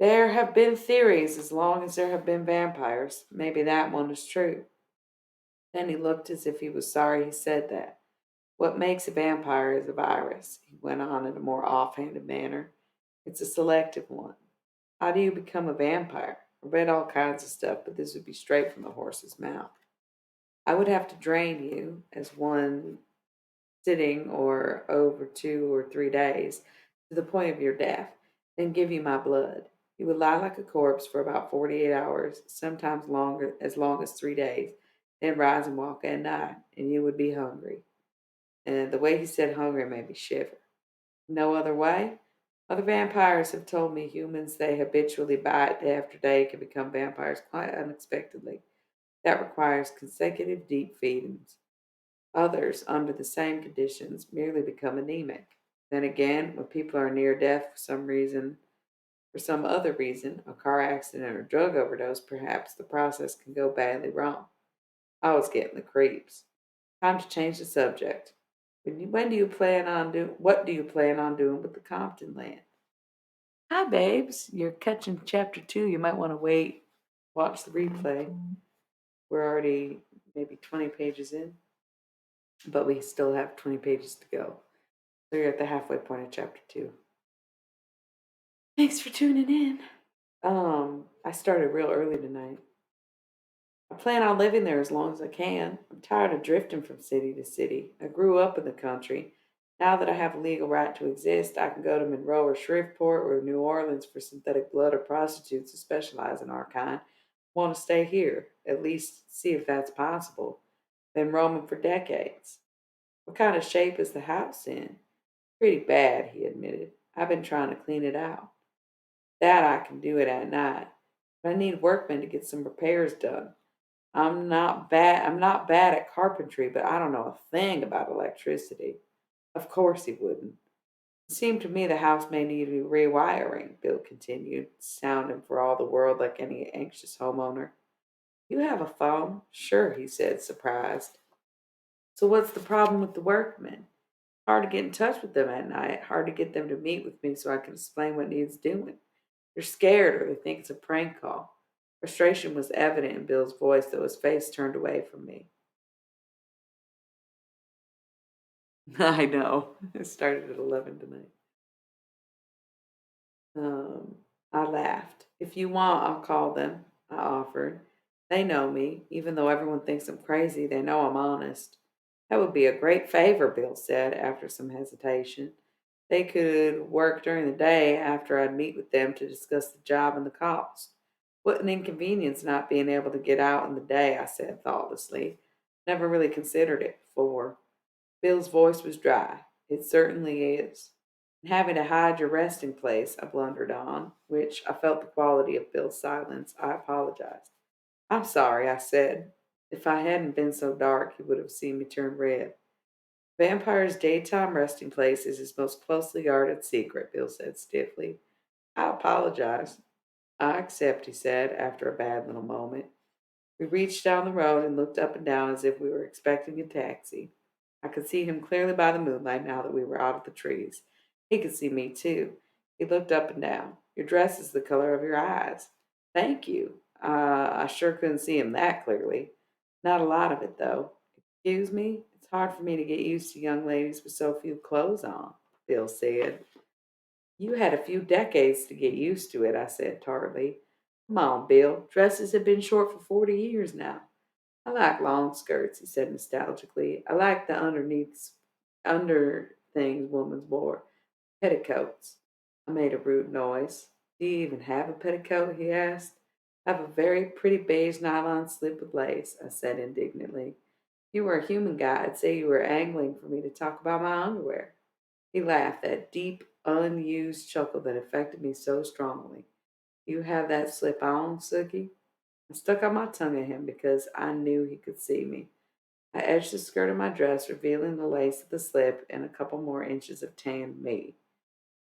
There have been theories as long as there have been vampires. Maybe that one is true. Then he looked as if he was sorry he said that. What makes a vampire is a virus, he went on in a more offhanded manner. It's a selective one. How do you become a vampire? I read all kinds of stuff, but this would be straight from the horse's mouth. I would have to drain you as one sitting or over 2 or 3 days to the point of your death, then give you my blood. You would lie like a corpse for about 48 hours, sometimes longer, as long as 3 days, then rise and walk at night, and you would be hungry. And the way he said hungry made me shiver. No other way? Other vampires have told me humans they habitually bite day after day can become vampires quite unexpectedly. That requires consecutive deep feedings. Others, under the same conditions, merely become anemic. Then again, when people are near death for some other reason, a car accident or drug overdose, perhaps the process can go badly wrong. I was getting the creeps. Time to change the subject. When do you plan on doing? What do you plan on doing with the Compton land? Hi, babes. You're catching chapter 2. You might want to wait, watch the replay. We're already maybe 20 pages in, but we still have 20 pages to go. So you're at the halfway point of chapter 2. Thanks for tuning in. I started real early tonight. I plan on living there as long as I can. I'm tired of drifting from city to city. I grew up in the country. Now that I have a legal right to exist, I can go to Monroe or Shreveport or New Orleans for synthetic blood or prostitutes who specialize in our kind. Want to stay here, at least see if that's possible. Been roaming for decades. What kind of shape is the house in? Pretty bad, he admitted. I've been trying to clean it out. That I can do it at night. But I need workmen to get some repairs done. I'm not bad at carpentry, but I don't know a thing about electricity. Of course he wouldn't. It seemed to me the house may need rewiring, Bill continued, sounding for all the world like any anxious homeowner. You have a phone? Sure, he said, surprised. So what's the problem with the workmen? Hard to get in touch with them at night, hard to get them to meet with me so I can explain what needs doing. They're scared or they think it's a prank call. Frustration was evident in Bill's voice, though his face turned away from me. I know. It started at 11 tonight. Um, I laughed. If you want, I'll call them, I offered. They know me. Even though everyone thinks I'm crazy, they know I'm honest. That would be a great favor, Bill said after some hesitation. They could work during the day after I'd meet with them to discuss the job and the cost. What an inconvenience not being able to get out in the day, I said thoughtlessly. Never really considered it before. Bill's voice was dry. It certainly is. And having to hide your resting place, I blundered on, which I felt the quality of Bill's silence. I apologized. I'm sorry, I said. If I hadn't been so dark, he would have seen me turn red. Vampire's daytime resting place is his most closely guarded secret, Bill said stiffly. I apologize. I accept, he said, after a bad little moment. We reached down the road and looked up and down as if we were expecting a taxi. I could see him clearly by the moonlight now that we were out of the trees. He could see me too. He looked up and down. Your dress is the color of your eyes. Thank you. I sure couldn't see him that clearly. Not a lot of it, though. Excuse me? It's hard for me to get used to young ladies with so few clothes on, Bill said. You had a few decades to get used to it, I said tartly. Come on, Bill. Dresses have been short for 40 years now. I like long skirts, he said nostalgically. I like the under things women's wore. Petticoats. I made a rude noise. Do you even have a petticoat? He asked. I have a very pretty beige nylon slip with lace, I said indignantly. If you were a human guy, I'd say you were angling for me to talk about my underwear. He laughed, that deep, unused chuckle that affected me so strongly. You have that slip on, Sookie? I stuck out my tongue at him because I knew he could see me. I edged the skirt of my dress, revealing the lace of the slip and a couple more inches of tanned meat.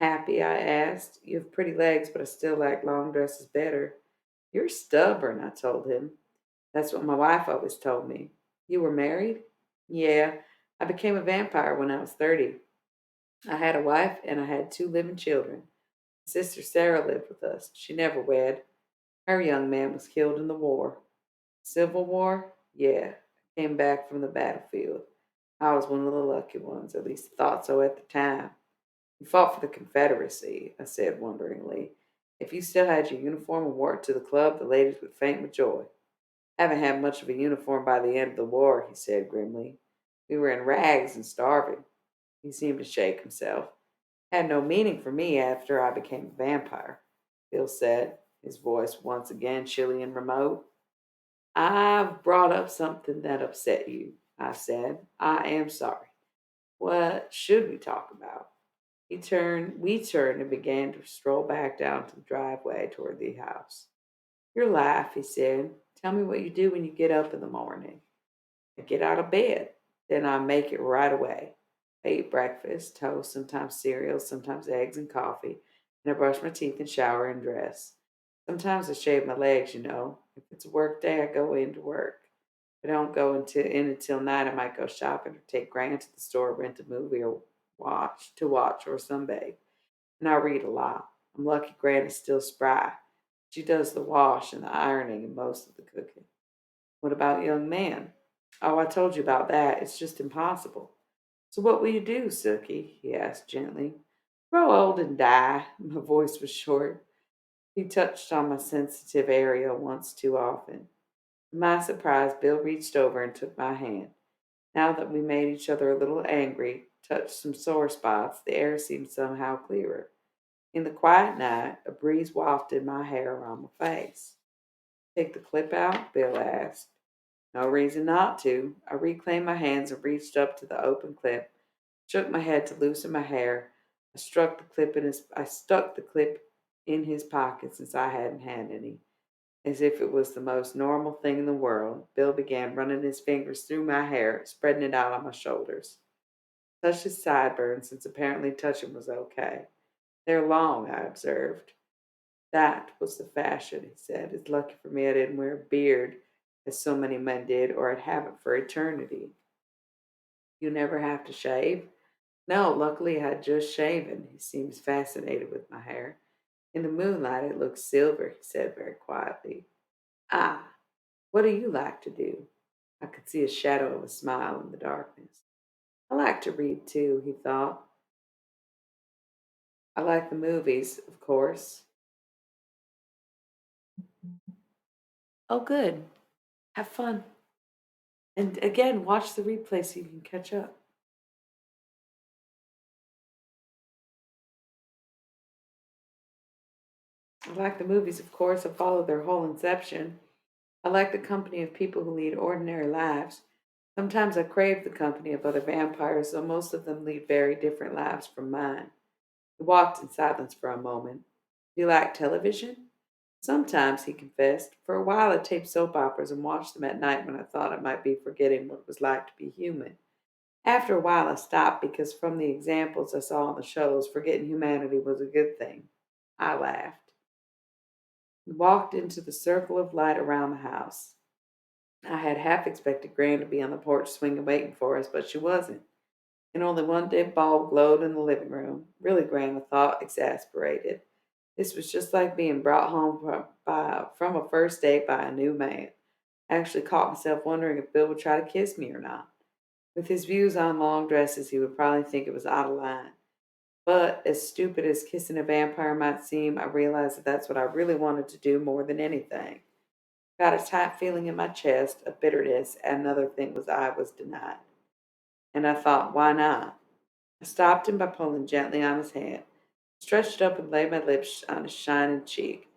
Happy? I asked. You have pretty legs, but I still like long dresses better. You're stubborn, I told him. That's what my wife always told me. You were married? Yeah. I became a vampire when I was 30. I had a wife and I had two living children. Sister Sarah lived with us. She never wed. Her young man was killed in the war. Civil War? Yeah. Came back from the battlefield. I was one of the lucky ones, at least thought so at the time. You fought for the Confederacy, I said wonderingly. If you still had your uniform and wore it to the club, the ladies would faint with joy. Haven't had much of a uniform by the end of the war, he said grimly. We were in rags and starving. He seemed to shake himself. Had no meaning for me after I became a vampire, Bill said, his voice once again chilly and remote. I've brought up something that upset you, I said. I am sorry. What should we talk about? We turned and began to stroll back down to the driveway toward the house. Your life, he said. Tell me what you do when you get up in the morning. I get out of bed. Then I make it right away. I eat breakfast, toast, sometimes cereal, sometimes eggs and coffee, and I brush my teeth and shower and dress. Sometimes I shave my legs, you know. If it's a work day, I go into work. If I don't go until night, I might go shopping or take Grant to the store, rent a movie or watch or sunbathe. And I read a lot. I'm lucky Grant is still spry. She does the wash and the ironing and most of the cooking. What about young man? Oh, I told you about that. It's just impossible. So what will you do, Sookie? He asked gently. Grow old and die. My voice was short. He touched on my sensitive area once too often. To my surprise, Bill reached over and took my hand. Now that we made each other a little angry, touched some sore spots, the air seemed somehow clearer. In the quiet night, a breeze wafted my hair around my face. Take the clip out? Bill asked. No reason not to. I reclaimed my hands and reached up to the open clip, shook my head to loosen my hair. I stuck the clip in his pocket since I hadn't had any. As if it was the most normal thing in the world, Bill began running his fingers through my hair, spreading it out on my shoulders. Touched his sideburns, since apparently touching was okay. They're long, I observed. That was the fashion, he said. It's lucky for me I didn't wear a beard, as so many men did, or I'd have it for eternity. You never have to shave? No, luckily I had just shaven. He seems fascinated with my hair. In the moonlight it looks silver, he said very quietly. Ah, what do you like to do? I could see a shadow of a smile in the darkness. I like to read too, he thought. I like the movies, of course. Oh, good. Have fun. And again, watch the replay so you can catch up. I like the movies, of course. I followed their whole inception. I like the company of people who lead ordinary lives. Sometimes I crave the company of other vampires, though most of them lead very different lives from mine. He walked in silence for a moment. Do you like television? Sometimes, he confessed. For a while I taped soap operas and watched them at night when I thought I might be forgetting what it was like to be human. After a while I stopped because from the examples I saw on the shows, forgetting humanity was a good thing. I laughed. We walked into the circle of light around the house. I had half expected Gran to be on the porch swinging waiting for us, but she wasn't, and only one dim bulb glowed in the living room. Really, Gran, I thought, exasperated. This was just like being brought home from a first date by a new man. I actually caught myself wondering if Bill would try to kiss me or not. With his views on long dresses, he would probably think it was out of line. But as stupid as kissing a vampire might seem, I realized that that's what I really wanted to do more than anything. Got a tight feeling in my chest, a bitterness, and another thing was I was denied. And I thought, why not? I stopped him by pulling gently on his hand, stretched up and laid my lips on his shining cheek.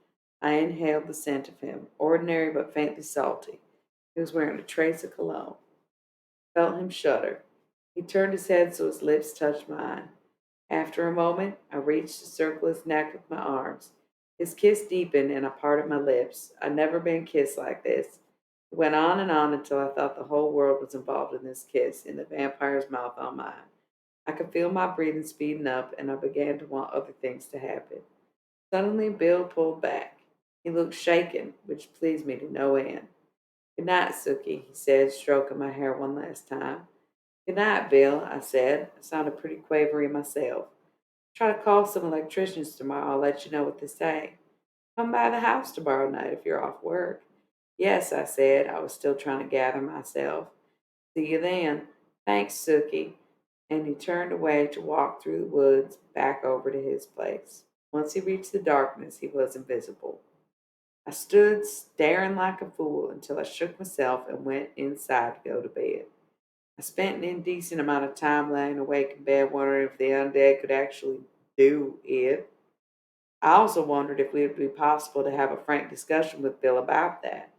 I inhaled the scent of him, ordinary but faintly salty. He was wearing a trace of cologne. Felt him shudder. He turned his head so his lips touched mine. After a moment, I reached to circle his neck with my arms. His kiss deepened and I parted my lips. I'd never been kissed like this. It went on and on until I thought the whole world was involved in this kiss, in the vampire's mouth on mine. I could feel my breathing speeding up and I began to want other things to happen. Suddenly, Bill pulled back. He looked shaken, which pleased me to no end. Good night, Sookie, he said, stroking my hair one last time. Good night, Bill, I said. I sounded pretty quavery myself. Try to call some electricians tomorrow. I'll let you know what they say. Come by the house tomorrow night if you're off work. Yes, I said. I was still trying to gather myself. See you then. Thanks, Sookie. And he turned away to walk through the woods back over to his place. Once he reached the darkness, he was invisible. I stood staring like a fool until I shook myself and went inside to go to bed. I spent an indecent amount of time laying awake in bed wondering if the undead could actually do it. I also wondered if it would be possible to have a frank discussion with Bill about that.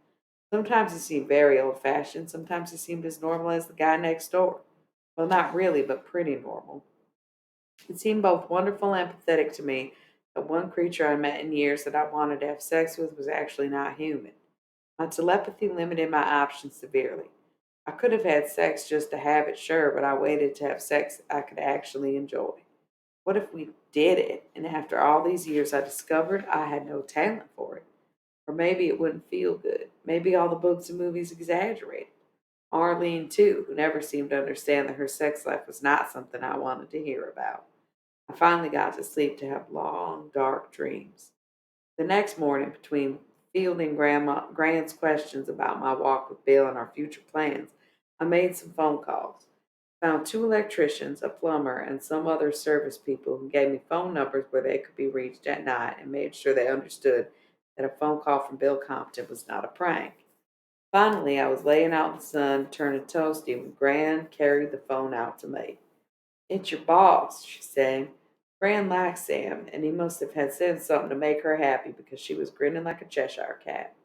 Sometimes he seemed very old fashioned, sometimes he seemed as normal as the guy next door. Well, not really, but pretty normal. It seemed both wonderful and pathetic to me that one creature I met in years that I wanted to have sex with was actually not human. My telepathy limited my options severely. I could have had sex just to have it, sure, but I waited to have sex I could actually enjoy. What if we did it, and after all these years I discovered I had no talent for it? Or maybe it wouldn't feel good. Maybe all the books and movies exaggerated. Arlene, too, who never seemed to understand that her sex life was not something I wanted to hear about. I finally got to sleep to have long, dark dreams. The next morning, between fielding Grant's questions about my walk with Bill and our future plans, I made some phone calls. Found two electricians, a plumber, and some other service people who gave me phone numbers where they could be reached at night and made sure they understood that a phone call from Bill Compton was not a prank. Finally, I was laying out in the sun, turning toasty, when Gran carried the phone out to me. It's your boss, she said. Gran likes Sam, and he must have had said something to make her happy because she was grinning like a Cheshire cat.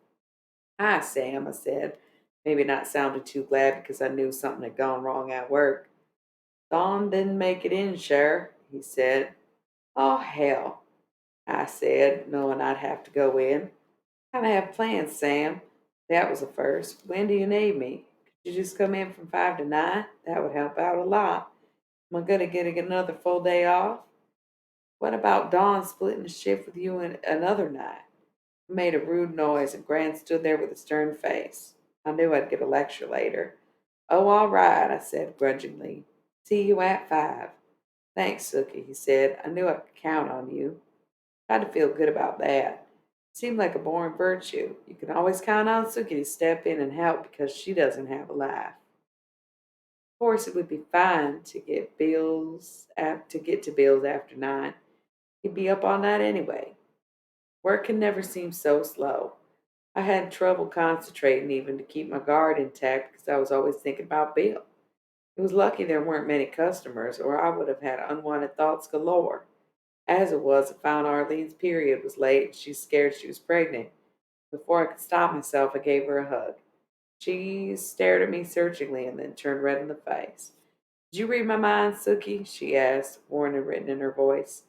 Hi, Sam, I said, maybe not sounding too glad because I knew something had gone wrong at work. Dawn didn't make it in, Sheriff, he said. Oh, hell, I said, knowing I'd have to go in. Kind of have plans, Sam. That was a first. When do you need me? Could you just come in from 5 to 9? That would help out a lot. Am I going to get another full day off? What about Dawn splitting the shift with you another night? I made a rude noise, and Grant stood there with a stern face. I knew I'd get a lecture later. Oh, all right, I said grudgingly. See you at 5. Thanks, Sookie, he said. I knew I could count on you. Tried to feel good about that. It seemed like a boring virtue. You can always count on Sookie to step in and help because she doesn't have a life. Of course, it would be fine to get to Bill's after 9. He'd be up all night anyway. Work can never seem so slow. I had trouble concentrating even to keep my guard intact because I was always thinking about Bill. It was lucky there weren't many customers, or I would have had unwanted thoughts galore. As it was, I found Arlene's period was late and she was scared she was pregnant. Before I could stop myself, I gave her a hug. She stared at me searchingly and then turned red in the face. Did you read my mind, Sookie? She asked, warning written in her voice.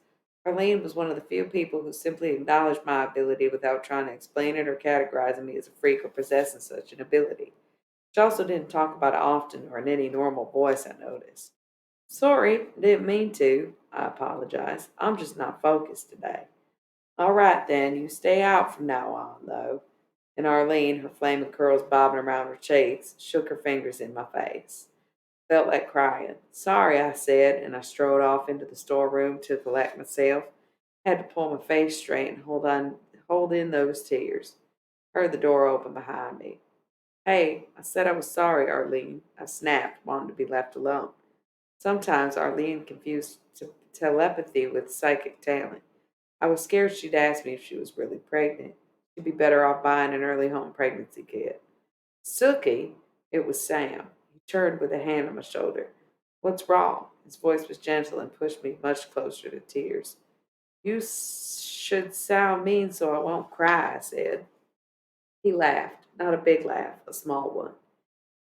Arlene was one of the few people who simply acknowledged my ability without trying to explain it or categorizing me as a freak or possessing such an ability. She also didn't talk about it often or in any normal voice, I noticed. Sorry, didn't mean to. I apologized. I'm just not focused today. All right, then, you stay out from now on, though. And Arlene, her flaming curls bobbing around her cheeks, shook her fingers in my face. Felt like crying. Sorry, I said, and I strode off into the storeroom to collect myself. Had to pull my face straight and hold in those tears. Heard the door open behind me. Hey, I said I was sorry, Arlene. I snapped, wanting to be left alone. Sometimes Arlene confused telepathy with psychic talent. I was scared she'd ask me if she was really pregnant. She'd be better off buying an early home pregnancy kit. Sookie, it was Sam. He turned with a hand on my shoulder. What's wrong? His voice was gentle and pushed me much closer to tears. You should sound mean so I won't cry, I said. He laughed, not a big laugh, a small one,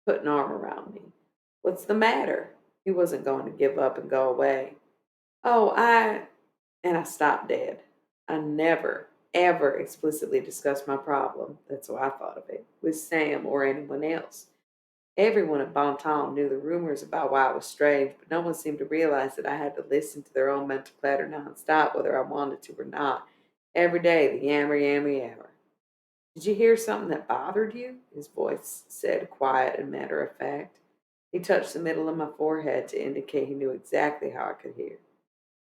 put an arm around me. What's the matter? He wasn't going to give up and go away. Oh, and I stopped dead. I never, ever explicitly discussed my problem, that's how I thought of it, with Sam or anyone else. Everyone at Bonton knew the rumors about why I was strange, but no one seemed to realize that I had to listen to their own mental clatter nonstop, whether I wanted to or not. Every day, the yammer, yammer, yammer. Did you hear something that bothered you? His voice said, quiet and matter of fact. He touched the middle of my forehead to indicate he knew exactly how I could hear.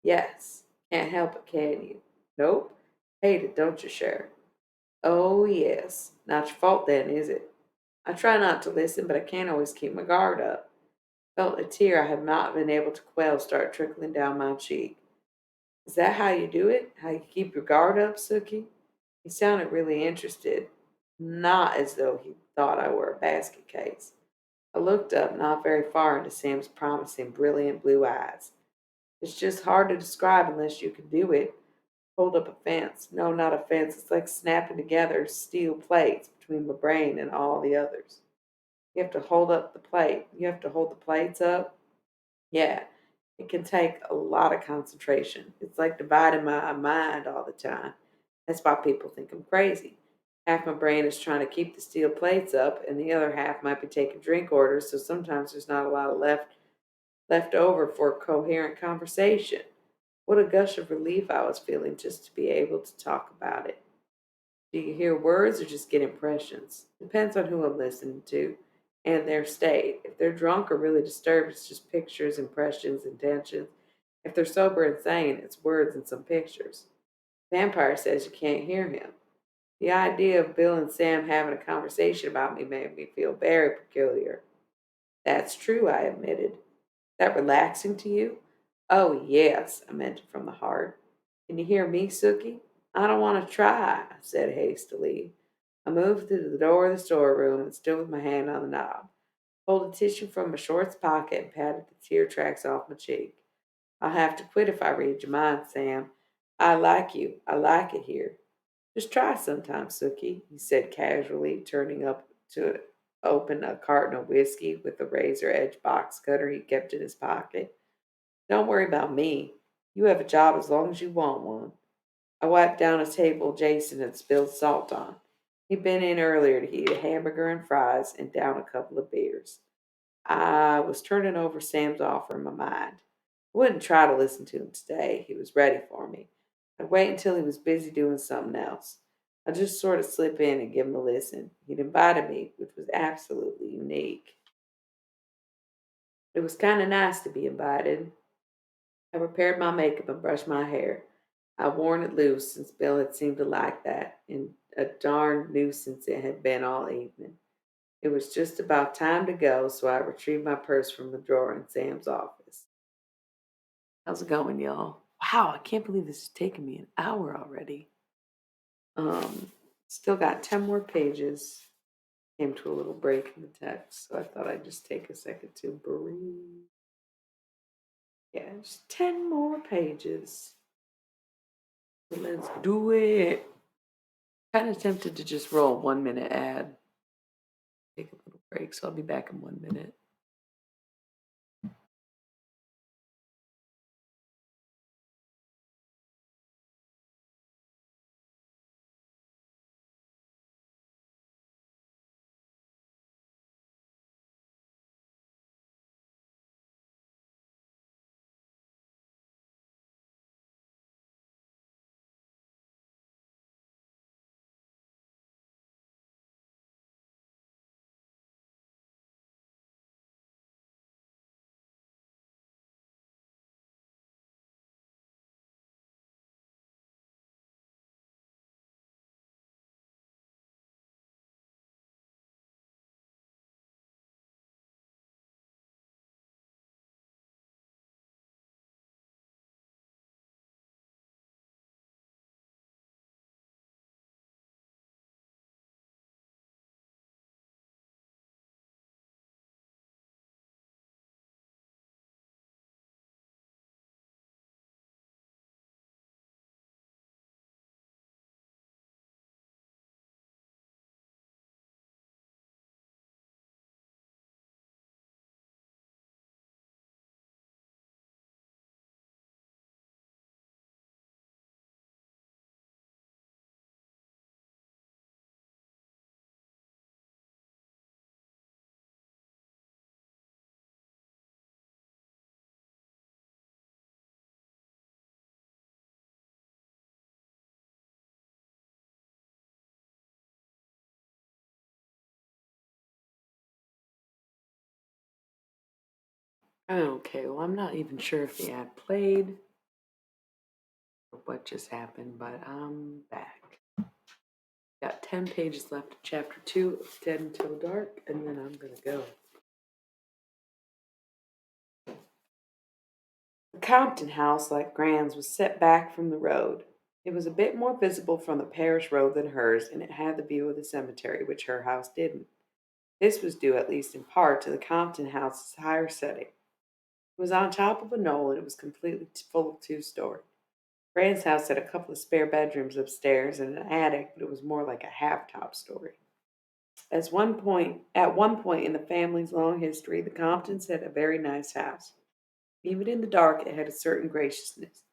Yes. Can't help it, can you? Nope. Hate it, don't you, Cher? Oh, yes. Not your fault then, is it? I try not to listen, but I can't always keep my guard up. Felt a tear I have not been able to quell start trickling down my cheek. Is that how you do it? How you keep your guard up, Sookie? He sounded really interested, not as though he thought I were a basket case. I looked up not very far into Sam's promising, brilliant blue eyes. It's just hard to describe unless you can do it. Hold up a fence. No, not a fence. It's like snapping together steel plates between my brain and all the others. You have to hold up the plate. You have to hold the plates up. Yeah, it can take a lot of concentration. It's like dividing my mind all the time. That's why people think I'm crazy. Half my brain is trying to keep the steel plates up, and the other half might be taking drink orders, so sometimes there's not a lot of left over for a coherent conversation. What a gush of relief I was feeling just to be able to talk about it. Do you hear words or just get impressions? Depends on who I'm listening to and their state. If they're drunk or really disturbed, it's just pictures, impressions, intentions. If they're sober and sane, it's words and some pictures. Vampire says you can't hear him. The idea of Bill and Sam having a conversation about me made me feel very peculiar. That's true, I admitted. That relaxing to you? Oh, yes, I meant it from the heart. Can you hear me, Sookie? I don't want to try, I said hastily. I moved to the door of the storeroom and stood with my hand on the knob, pulled a tissue from my shorts pocket and patted the tear tracks off my cheek. I'll have to quit if I read your mind, Sam. I like you. I like it here. Just try sometime, Sookie, he said casually, turning up to open a carton of whiskey with a razor edge box cutter he kept in his pocket. Don't worry about me. You have a job as long as you want one. I wiped down a table Jason had spilled salt on. He'd been in earlier to eat a hamburger and fries and down a couple of beers. I was turning over Sam's offer in my mind. I wouldn't try to listen to him today. He was ready for me. I'd wait until he was busy doing something else. I'd just sort of slip in and give him a listen. He'd invited me, which was absolutely unique. It was kind of nice to be invited. I prepared my makeup and brushed my hair. I worn it loose since Bill had seemed to like that, and a darn nuisance it had been all evening. It was just about time to go, so I retrieved my purse from the drawer in Sam's office. How's it going, y'all? Wow, I can't believe this is taking me an hour already. Um, Still got 10 more pages. Came to a little break in the text, so I thought I'd just take a second to breathe. Yeah, just 10 more pages. Let's do it. Kind of tempted to just roll a 1 minute ad. Take a little break, so I'll be back in 1 minute. Okay, well, I'm not even sure if the ad played or what just happened, but I'm back. Got 10 pages left of chapter 2 of Dead Until Dark, and then I'm gonna go. The Compton house, like Gran's, was set back from the road. It was a bit more visible from the parish road than hers, and it had the view of the cemetery, which her house didn't. This was due, at least in part, to the Compton house's higher setting. It was on top of a knoll, and it was completely full of two-story. Gran's house had a couple of spare bedrooms upstairs and an attic, but it was more like a half-top story. At one point in the family's long history, the Comptons had a very nice house. Even in the dark, it had a certain graciousness.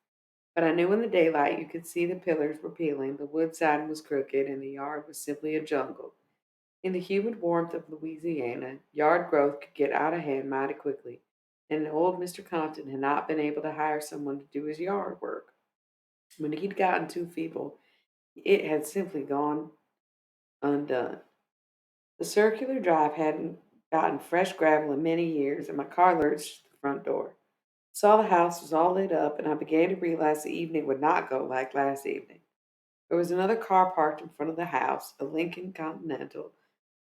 But I knew in the daylight you could see the pillars were peeling, the wood siding was crooked, and the yard was simply a jungle. In the humid warmth of Louisiana, yard growth could get out of hand mighty quickly, and old Mr. Compton had not been able to hire someone to do his yard work. When he'd gotten too feeble, it had simply gone undone. The circular drive hadn't gotten fresh gravel in many years, and my car lurched to the front door. Saw the house was all lit up, and I began to realize the evening would not go like last evening. There was another car parked in front of the house, a Lincoln Continental,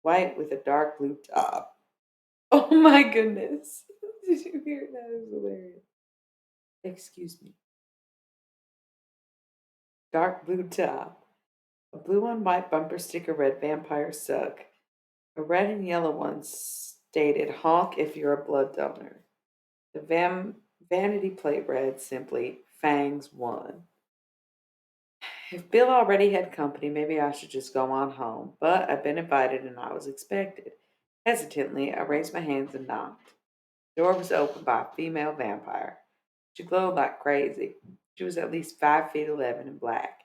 white with a dark blue top. Oh my goodness. Did you hear that? It was hilarious. Excuse me. Dark blue top. A blue on white bumper sticker read Vampire Suck. A red and yellow one stated Honk if you're a blood donor. The vanity plate read simply Fangs won. If Bill already had company, maybe I should just go on home. But I'd been invited and I was expected. Hesitantly, I raised my hands and knocked. The door was opened by a female vampire. She glowed like crazy. She was at least 5 feet 11 and black.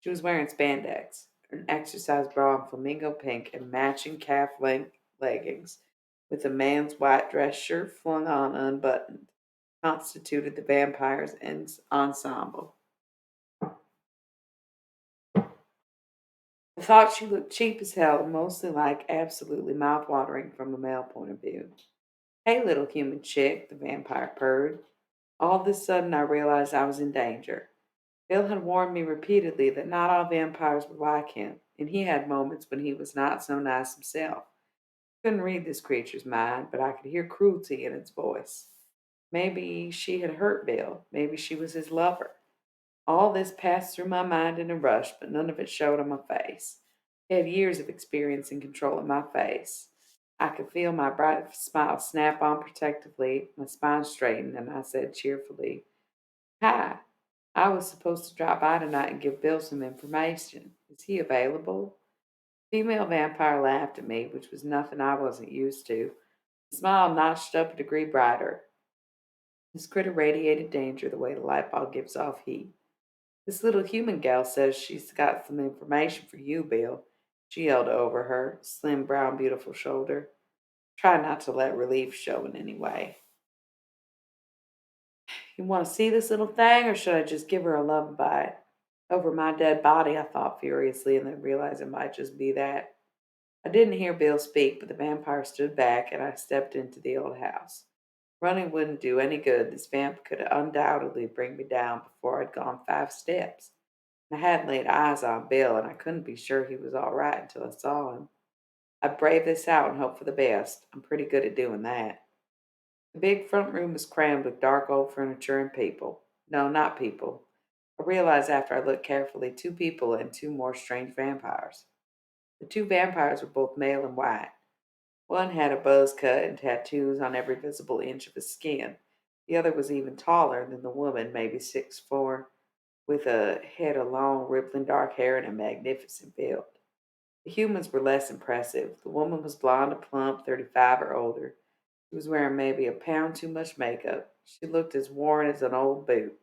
She was wearing spandex. an exercise bra in flamingo pink and matching calf length leggings, with a man's white dress shirt flung on unbuttoned, constituted the vampire's ensemble. I thought she looked cheap as hell and mostly like absolutely mouth-watering from a male point of view. Hey, little human chick, the vampire purred. All of a sudden, I realized I was in danger. Bill had warned me repeatedly that not all vampires were like him, and he had moments when he was not so nice himself. Couldn't read this creature's mind, but I could hear cruelty in its voice. Maybe she had hurt Bill. Maybe she was his lover. All this passed through my mind in a rush, but none of it showed on my face. I had years of experience in controlling my face. I could feel my bright smile snap on protectively, my spine straighten, and I said cheerfully, "Hi, I was supposed to drop by tonight and give Bill some information. Is he available?" Female vampire laughed at me, which was nothing I wasn't used to. The smile notched up a degree brighter. This critter radiated danger the way the light bulb gives off heat. "This little human gal says she's got some information for you, Bill," she yelled over her slim, brown, beautiful shoulder. Try not to let relief show in any way. "You want to see this little thing, or should I just give her a love bite?" "Over my dead body," I thought furiously, and then realized it might just be that. I didn't hear Bill speak, but the vampire stood back, and I stepped into the old house. Running wouldn't do any good. This vamp could undoubtedly bring me down before I'd gone 5 steps. I hadn't laid eyes on Bill, and I couldn't be sure he was all right until I saw him. I'd brave this out and hope for the best. I'm pretty good at doing that. The big front room was crammed with dark old furniture and people. No, not people. I realized after I looked carefully, 2 people and 2 more strange vampires. The 2 vampires were both male and white. One had a buzz cut and tattoos on every visible inch of his skin. The other was even taller than the woman, maybe 6'4", with a head of long, rippling dark hair and a magnificent build. The humans were less impressive. The woman was blonde and plump, 35 or older. She was wearing maybe a pound too much makeup. She looked as worn as an old boot.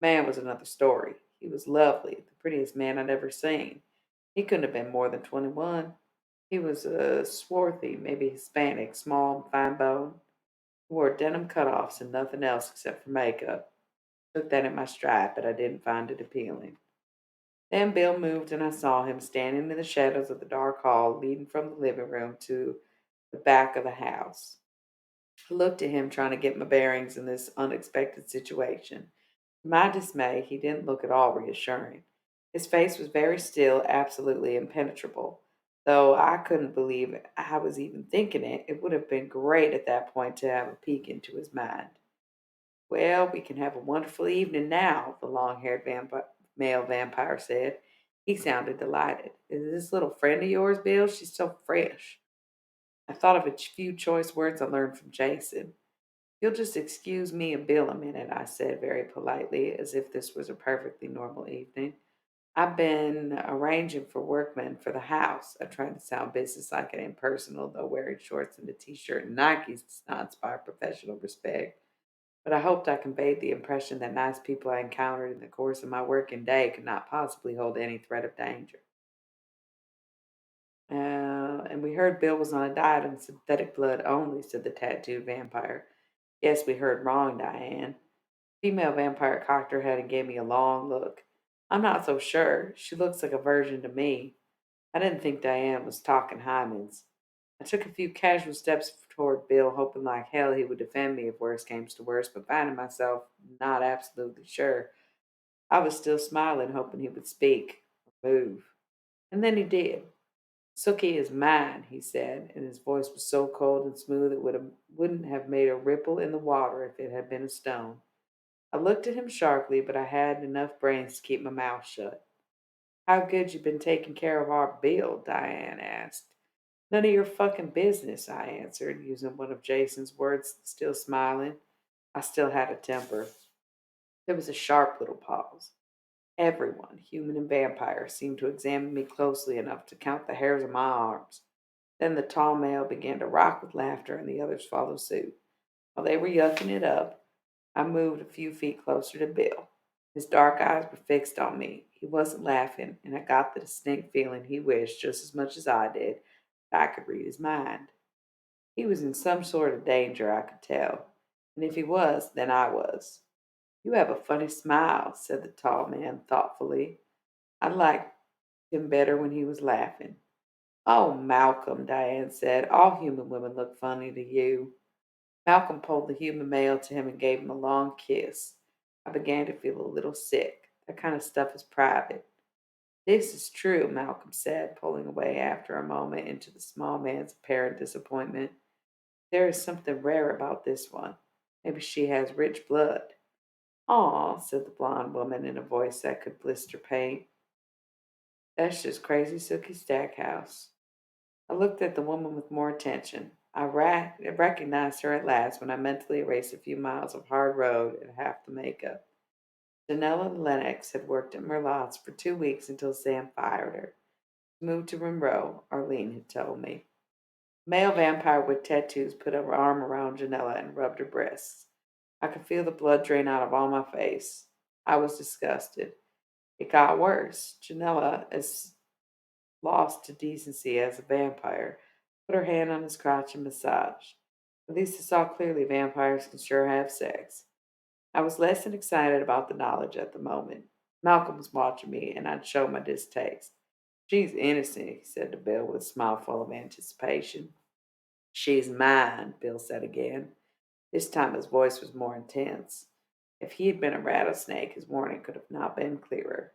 Man was another story. He was lovely, the prettiest man I'd ever seen. He couldn't have been more than 21. He was swarthy, maybe Hispanic, small and fine boned. He wore denim cutoffs and nothing else except for makeup. Took that in my stride, but I didn't find it appealing. Then Bill moved, and I saw him standing in the shadows of the dark hall leading from the living room to the back of the house. I looked at him, trying to get my bearings in this unexpected situation. To my dismay, he didn't look at all reassuring. His face was very still, absolutely impenetrable. Though I couldn't believe I was even thinking it, it would have been great at that point to have a peek into his mind. "Well, we can have a wonderful evening now," the long haired male vampire said. He sounded delighted. "Is this little friend of yours, Bill? She's so fresh." I thought of a few choice words I learned from Jason. "You'll just excuse me and Bill a minute," I said very politely, as if this was a perfectly normal evening. "I've been arranging for workmen for the house." I tried to sound businesslike and impersonal, though wearing shorts and a t-shirt and Nikes does not inspire professional respect. But I hoped I conveyed the impression that nice people I encountered in the course of my working day could not possibly hold any threat of danger. And we heard Bill was on a diet of synthetic blood only," said the tattooed vampire. "Yes, we heard wrong, Diane." Female vampire cocked her head and gave me a long look. "I'm not so sure. She looks like a virgin to me." I didn't think Diane was talking hymens. I took a few casual steps toward Bill, hoping like hell he would defend me if worse came to worse, but finding myself not absolutely sure. I was still smiling, hoping he would speak or move. And then he did. "Sookie is mine," he said, and his voice was so cold and smooth it wouldn't have made a ripple in the water if it had been a stone. I looked at him sharply, but I had enough brains to keep my mouth shut. "How good you been taking care of our Bill?" Diane asked. "None of your fucking business," I answered, using one of Jason's words, still smiling. I still had a temper. There was a sharp little pause. Everyone, human and vampire, seemed to examine me closely enough to count the hairs on my arms. Then the tall male began to rock with laughter, and the others followed suit. While they were yucking it up, I moved a few feet closer to Bill. His dark eyes were fixed on me. He wasn't laughing, and I got the distinct feeling he wished just as much as I did that I could read his mind. He was in some sort of danger, I could tell, and if he was, then I was. You have a funny smile, said the tall man thoughtfully. I liked him better when he was laughing. Oh, Malcolm, Diane said, all human women look funny to you. Malcolm pulled the human male to him and gave him a long kiss. I began to feel a little sick. That kind of stuff is private. This is true, Malcolm said, pulling away after a moment into the small man's apparent disappointment. There is something rare about this one. Maybe she has rich blood. Aw, said the blonde woman in a voice that could blister paint. That's just crazy Sookie Stackhouse. I looked at the woman with more attention. I recognized her at last when I mentally erased a few miles of hard road and half the makeup. Janella Lennox had worked at Merlotte's for 2 weeks until Sam fired her. She moved to Monroe, Arlene had told me. Male vampire with tattoos put her arm around Janella and rubbed her breasts. I could feel the blood drain out of all my face. I was disgusted. It got worse. Janella, as lost to decency as a vampire, put her hand on his crotch and massaged. At least I saw clearly vampires can sure have sex. I was less than excited about the knowledge at the moment. Malcolm was watching me, and I'd show my distaste. She's innocent, he said to Bill with a smile full of anticipation. She's mine, Bill said again. This time his voice was more intense. If he had been a rattlesnake, his warning could have not been clearer.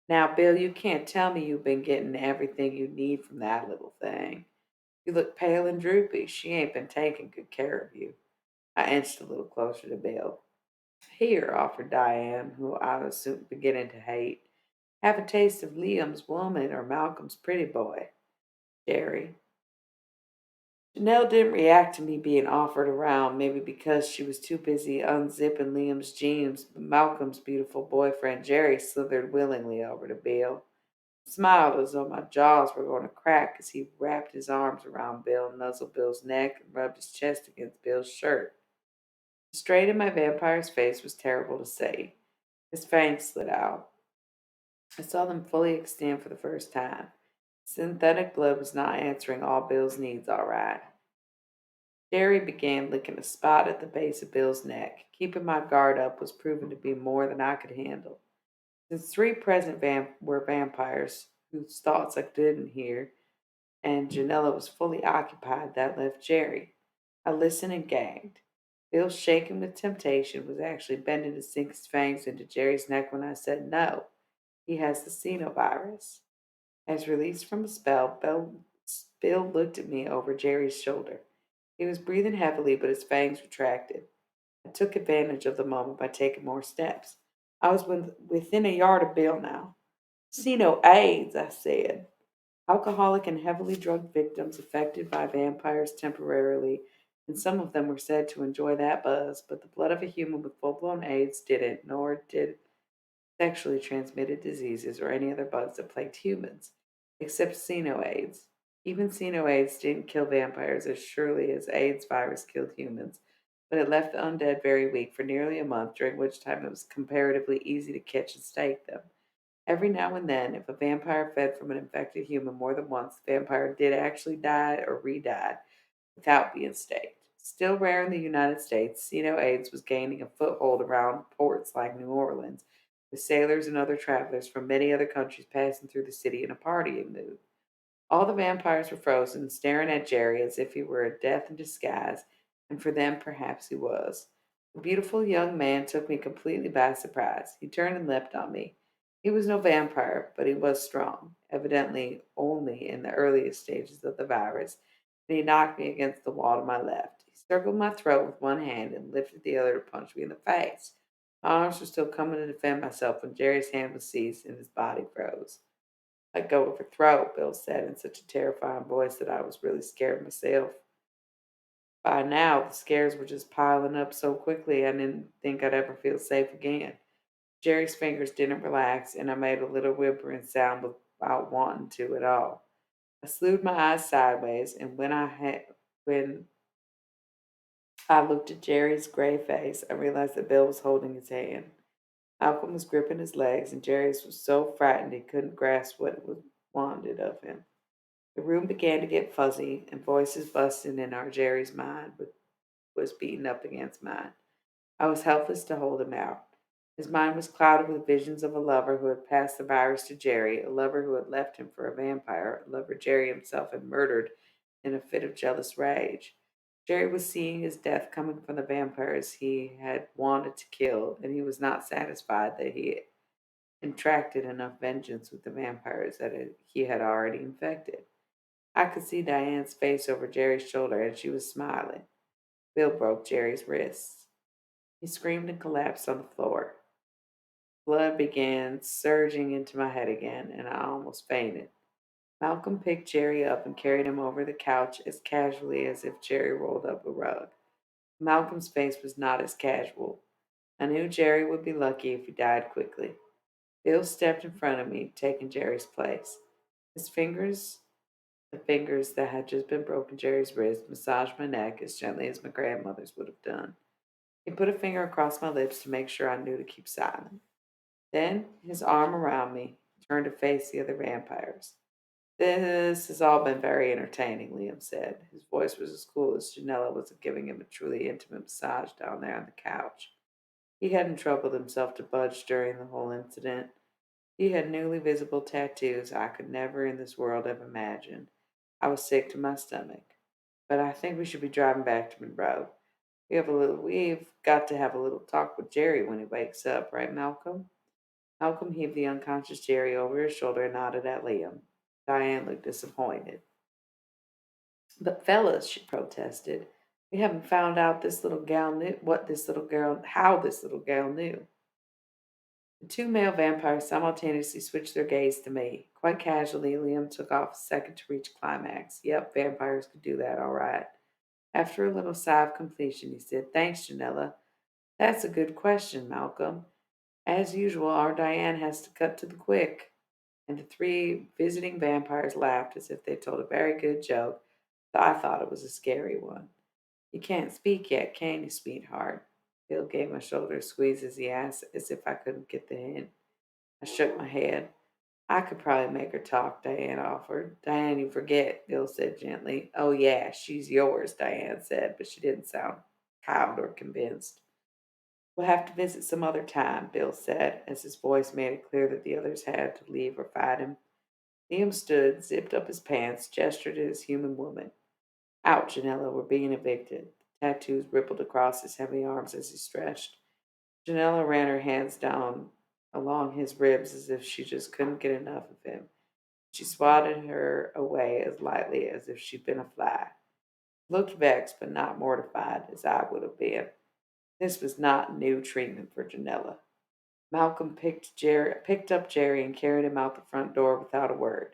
Now, Bill, you can't tell me you've been getting everything you need from that little thing. You look pale and droopy. She ain't been taking good care of you. I inched a little closer to Bill. Here, offered Diane, who I was soon beginning to hate. Have a taste of Liam's woman or Malcolm's pretty boy. Jerry. Janelle didn't react to me being offered around, maybe because she was too busy unzipping Liam's jeans, but Malcolm's beautiful boyfriend Jerry slithered willingly over to Bill. Smiled as though my jaws were going to crack as he wrapped his arms around Bill, nuzzled Bill's neck, and rubbed his chest against Bill's shirt. The strain in my vampire's face was terrible to see. His fangs slid out. I saw them fully extend for the first time. Synthetic blood was not answering all Bill's needs all right. Jerry began licking a spot at the base of Bill's neck. Keeping my guard up was proving to be more than I could handle. Since three present were vampires whose thoughts I didn't hear, and Janella was fully occupied, that left Jerry. I listened and gagged. Bill, shaking with temptation, was actually bending to sink his fangs into Jerry's neck when I said no. He has the xenovirus. As released from a spell, Bill looked at me over Jerry's shoulder. He was breathing heavily, but his fangs retracted. I took advantage of the moment by taking more steps. I was within a yard of Bill now. See no AIDS, I said. Alcoholic and heavily drugged victims affected by vampires temporarily, and some of them were said to enjoy that buzz, but the blood of a human with full blown AIDS didn't, nor did sexually transmitted diseases or any other bugs that plagued humans, except xenoaids. Even xenoaids didn't kill vampires as surely as AIDS virus killed humans, but it left the undead very weak for nearly a month, during which time it was comparatively easy to catch and stake them. Every now and then, if a vampire fed from an infected human more than once, the vampire did actually die or re-died without being staked. Still rare in the United States, xeno-AIDS was gaining a foothold around ports like New Orleans, with sailors and other travelers from many other countries passing through the city in a partying mood. All the vampires were frozen, staring at Jerry as if he were a death in disguise, and for them perhaps he was. The beautiful young man took me completely by surprise. He turned and leapt on me. He was no vampire, but he was strong, evidently only in the earliest stages of the virus, and he knocked me against the wall to my left. He circled my throat with one hand and lifted the other to punch me in the face. My arms were still coming to defend myself when Jerry's hand was seized and his body froze. Let go of her throat, Bill said in such a terrifying voice that I was really scared myself. By now, the scares were just piling up so quickly I didn't think I'd ever feel safe again. Jerry's fingers didn't relax, and I made a little whimpering sound without wanting to at all. I slewed my eyes sideways, and when I looked at Jerry's gray face, I realized that Bill was holding his hand. Malcolm was gripping his legs, and Jarius was so frightened he couldn't grasp what was wanted of him. The room began to get fuzzy, and voices busted in our Jerry's mind was beating up against mine. I was helpless to hold him out. His mind was clouded with visions of a lover who had passed the virus to Jerry, a lover who had left him for a vampire, a lover Jerry himself had murdered in a fit of jealous rage. Jerry was seeing his death coming from the vampires he had wanted to kill, and he was not satisfied that he had contracted enough vengeance with the vampires that he had already infected. I could see Diane's face over Jerry's shoulder, and she was smiling. Bill broke Jerry's wrists. He screamed and collapsed on the floor. Blood began surging into my head again, and I almost fainted. Malcolm picked Jerry up and carried him over the couch as casually as if Jerry rolled up a rug. Malcolm's face was not as casual. I knew Jerry would be lucky if he died quickly. Bill stepped in front of me, taking Jerry's place. His fingers, the fingers that had just been broken Jerry's wrist, massaged my neck as gently as my grandmother's would have done. He put a finger across my lips to make sure I knew to keep silent. Then, his arm around me, turned to face the other vampires. This has all been very entertaining, Liam said. His voice was as cool as Janella was giving him a truly intimate massage down there on the couch. He hadn't troubled himself to budge during the whole incident. He had newly visible tattoos I could never in this world have imagined. I was sick to my stomach. But I think we should be driving back to Monroe. We've got to have a little talk with Jerry when he wakes up, right, Malcolm? Malcolm heaved the unconscious Jerry over his shoulder and nodded at Liam. Diane looked disappointed. But fellas, she protested, we haven't found out this little gal knew what this little girl how this little girl knew. The two male vampires simultaneously switched their gaze to me. Quite casually, Liam took off a second to reach climax. Yep, vampires could do that all right. After a little sigh of completion, he said, Thanks, Janella. That's a good question, Malcolm. As usual, our Diane has to cut to the quick. And the three visiting vampires laughed as if they told a very good joke, though I thought it was a scary one. You can't speak yet, can you, sweetheart? Bill gave my shoulder a squeeze as he asked, as if I couldn't get the hint. I shook my head. I could probably make her talk, Diane offered. Diane, you forget, Bill said gently. Oh, yeah, she's yours, Diane said, but she didn't sound cowed or convinced. We'll have to visit some other time, Bill said, as his voice made it clear that the others had to leave or fight him. Liam stood, zipped up his pants, gestured at his human woman. Out, Janella, we're being evicted. The tattoos rippled across his heavy arms as he stretched. Janella ran her hands down along his ribs as if she just couldn't get enough of him. She swatted her away as lightly as if she'd been a fly. Looked vexed, but not mortified, as I would have been. This was not new treatment for Janella. Malcolm picked up Jerry and carried him out the front door without a word.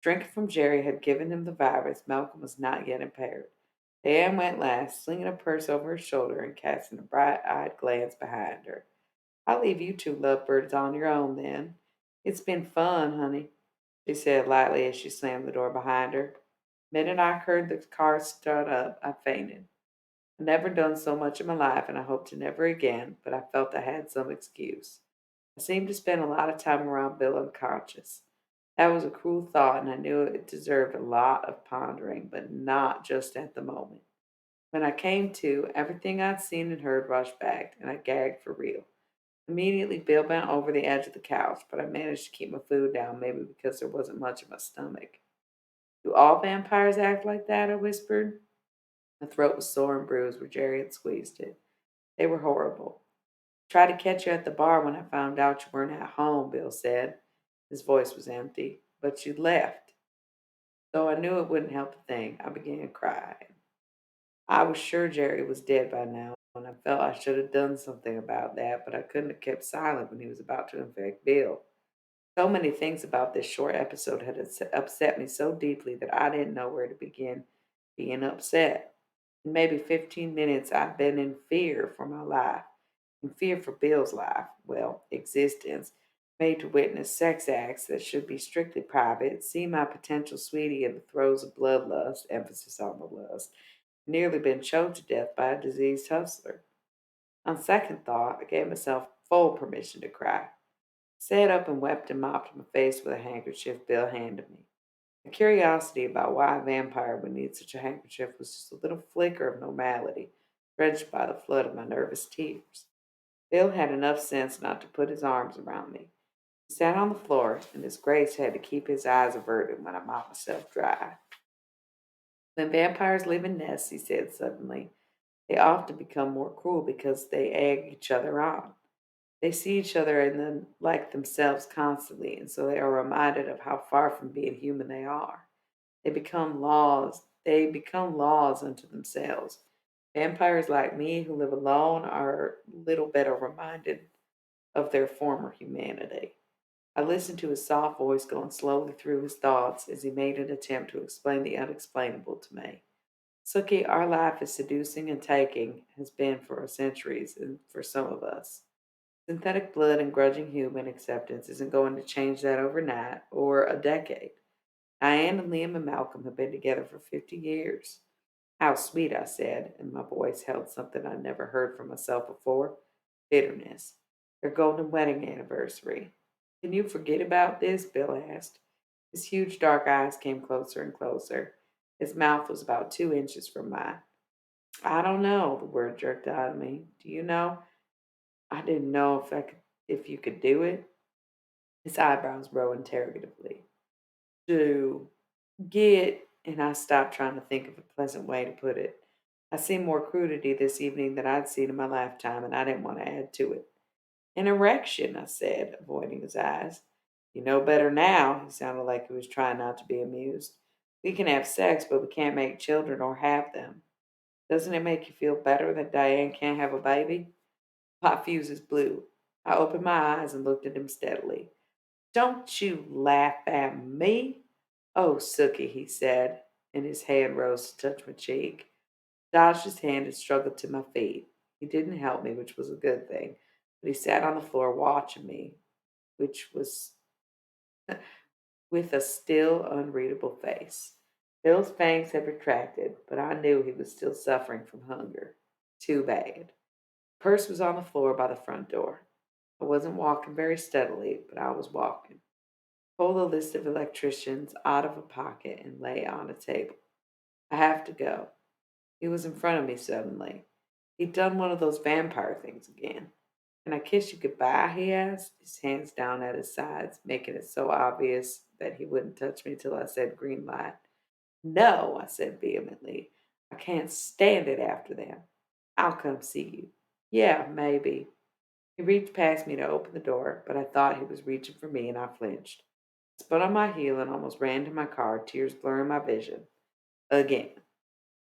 Drinking from Jerry had given him the virus. Malcolm was not yet impaired. Diane went last, slinging a purse over her shoulder and casting a bright-eyed glance behind her. I'll leave you two lovebirds on your own then. It's been fun, honey, she said lightly as she slammed the door behind her. The minute I heard the car start up, I fainted. I've never done so much in my life, and I hope to never again, but I felt I had some excuse. I seemed to spend a lot of time around Bill unconscious. That was a cruel thought, and I knew it deserved a lot of pondering, but not just at the moment. When I came to, everything I'd seen and heard rushed back, and I gagged for real. Immediately, Bill bent over the edge of the couch, but I managed to keep my food down, maybe because there wasn't much in my stomach. Do all vampires act like that? I whispered. My throat was sore and bruised where Jerry had squeezed it. They were horrible. Tried to catch you at the bar when I found out you weren't at home, Bill said. His voice was empty. But you left. Though I knew it wouldn't help a thing, I began crying. I was sure Jerry was dead by now, and I felt I should have done something about that, but I couldn't have kept silent when he was about to infect Bill. So many things about this short episode had upset me so deeply that I didn't know where to begin being upset. In maybe 15 minutes, I'd been in fear for my life, in fear for Bill's life, well, existence, made to witness sex acts that should be strictly private, see my potential sweetie in the throes of bloodlust, emphasis on the lust, nearly been choked to death by a diseased hustler. On second thought, I gave myself full permission to cry. Sat up and wept and mopped my face with a handkerchief Bill handed me. The curiosity about why a vampire would need such a handkerchief was just a little flicker of normality, dredged by the flood of my nervous tears. Bill had enough sense not to put his arms around me. He sat on the floor, and his grace had to keep his eyes averted when I mopped myself dry. When vampires live in nests, he said suddenly, they often become more cruel because they egg each other on. They see each other and then like themselves constantly, and so they are reminded of how far from being human they are. They become laws. They become laws unto themselves. Vampires like me who live alone are little better reminded of their former humanity. I listened to his soft voice going slowly through his thoughts as he made an attempt to explain the unexplainable to me. Suki, our life is seducing and taking, has been for centuries, and for some of us. Synthetic blood and grudging human acceptance isn't going to change that overnight or a decade. Diane and Liam and Malcolm have been together for 50 years. How sweet, I said, and my voice held something I'd never heard from myself before bitterness. Their golden wedding anniversary. Can you forget about this? Bill asked. His huge dark eyes came closer and closer. His mouth was about 2 inches from mine. I don't know, the word jerked out of me. Do you know? I didn't know if you could do it. His eyebrows rose interrogatively. To get, and I stopped trying to think of a pleasant way to put it. I seen more crudity this evening than I'd seen in my lifetime, and I didn't want to add to it. An erection, I said, avoiding his eyes. You know better now, he sounded like he was trying not to be amused. We can have sex, but we can't make children or have them. Doesn't it make you feel better that Diane can't have a baby? My fuses blew. I opened my eyes and looked at him steadily. Don't you laugh at me. Oh, Sookie, he said, and his hand rose to touch my cheek. Dodged his hand and struggled to my feet. He didn't help me, which was a good thing, but he sat on the floor watching me, which was with a still unreadable face. Bill's fangs had retracted, but I knew he was still suffering from hunger. Too bad. Purse was on the floor by the front door. I wasn't walking very steadily, but I was walking. Pulled a list of electricians out of a pocket and lay on a table. I have to go. He was in front of me suddenly. He'd done one of those vampire things again. Can I kiss you goodbye? He asked, his hands down at his sides, making it so obvious that he wouldn't touch me till I said green light. No, I said vehemently. I can't stand it after them. I'll come see you. Yeah, maybe. He reached past me to open the door, but I thought he was reaching for me and I flinched. I spun on my heel and almost ran to my car, tears blurring my vision. Again.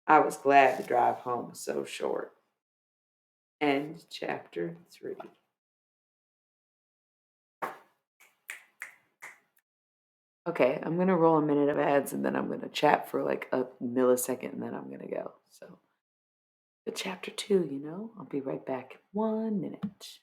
I was glad the drive home was so short. End chapter 3. Okay, I'm going to roll a minute of ads and then I'm going to chat for like a millisecond and then I'm going to go. So, the chapter 2, I'll be right back in 1 minute.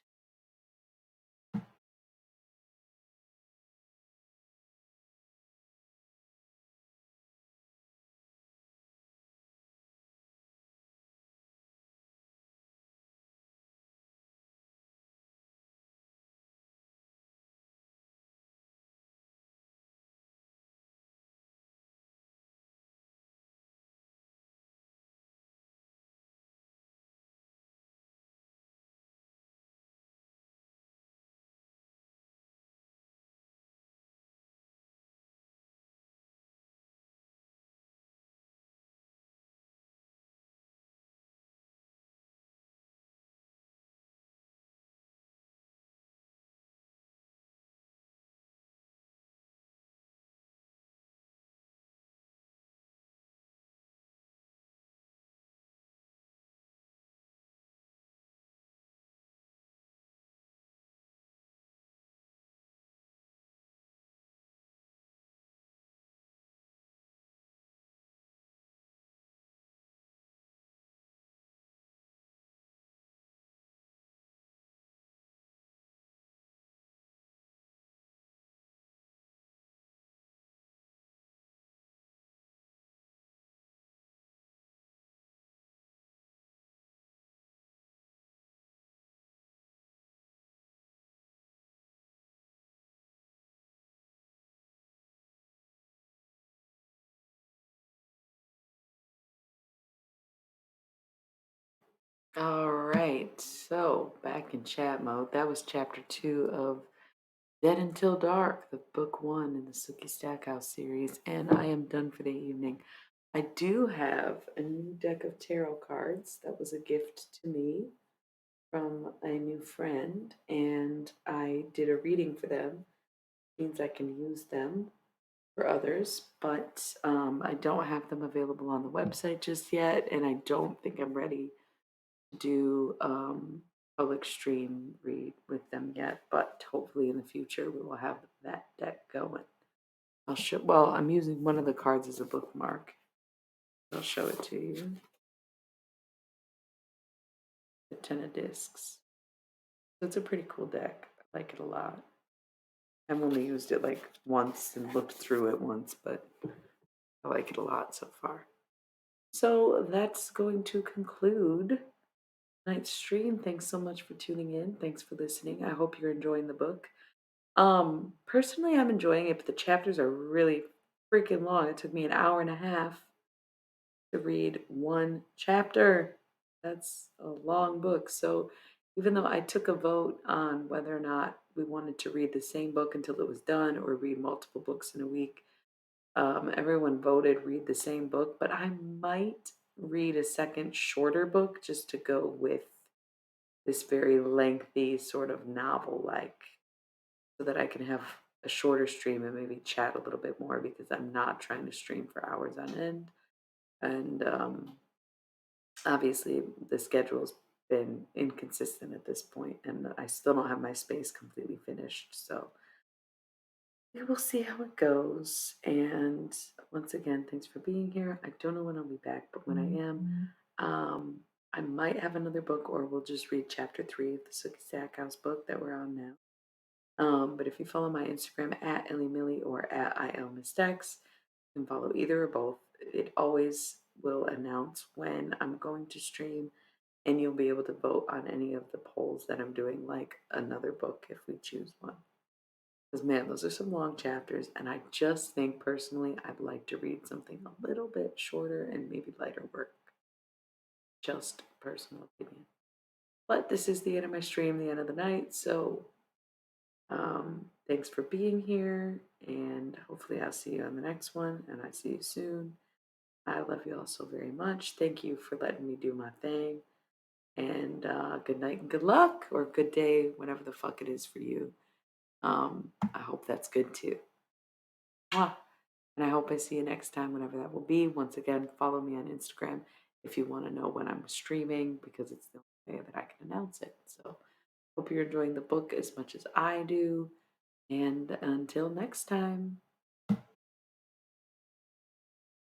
All right, so back in chat mode. That was chapter 2 of Dead Until Dark, the book 1 in the Sookie Stackhouse series, and I am done for the evening. I do have a new deck of tarot cards that was a gift to me from a new friend, and I did a reading for them. Means I can use them for others, but I don't have them available on the website just yet, and I don't think I'm ready to do public stream read with them yet. But hopefully in the future we will have that deck going. I'll show. Well, I'm using one of the cards as a bookmark. I'll show it to you. The Ten of Discs. So it's a pretty cool deck. I like it a lot. I've only used it like once and looked through it once, but I like it a lot so far. So that's going to conclude tonight's stream. Thanks so much for tuning in. Thanks for listening. I hope you're enjoying the book. Personally, I'm enjoying it, but the chapters are really freaking long. It took me an hour and a half to read one chapter. That's a long book. So even though I took a vote on whether or not we wanted to read the same book until it was done or read multiple books in a week, everyone voted read the same book, but I might read a second shorter book just to go with this very lengthy sort of novel like so that I can have a shorter stream and maybe chat a little bit more because I'm not trying to stream for hours on end. And obviously, the schedule's been inconsistent at this point, and I still don't have my space completely finished. So we will see how it goes. And once again, thanks for being here. I don't know when I'll be back, but when I am, um, I might have another book, or we'll just read chapter 3 of the Sookie Stackhouse book that we're on now. But if you follow my Instagram at Ellie Millie or at ILMisdex, you can follow either or both. It always will announce when I'm going to stream, and you'll be able to vote on any of the polls that I'm doing, like another book if we choose one. Because, man, those are some long chapters, and I just think personally I'd like to read something a little bit shorter and maybe lighter work. Just personal opinion. But this is the end of my stream, the end of the night, so thanks for being here, and hopefully I'll see you on the next one, and I see you soon. I love you all so very much. Thank you for letting me do my thing, and good night and good luck, or good day, whatever the fuck it is for you. I hope that's good too. Mwah. And I hope I see you next time, whenever that will be. Once again, follow me on Instagram if you want to know when I'm streaming, because it's the only way that I can announce it. So, hope you're enjoying the book as much as I do. And until next time.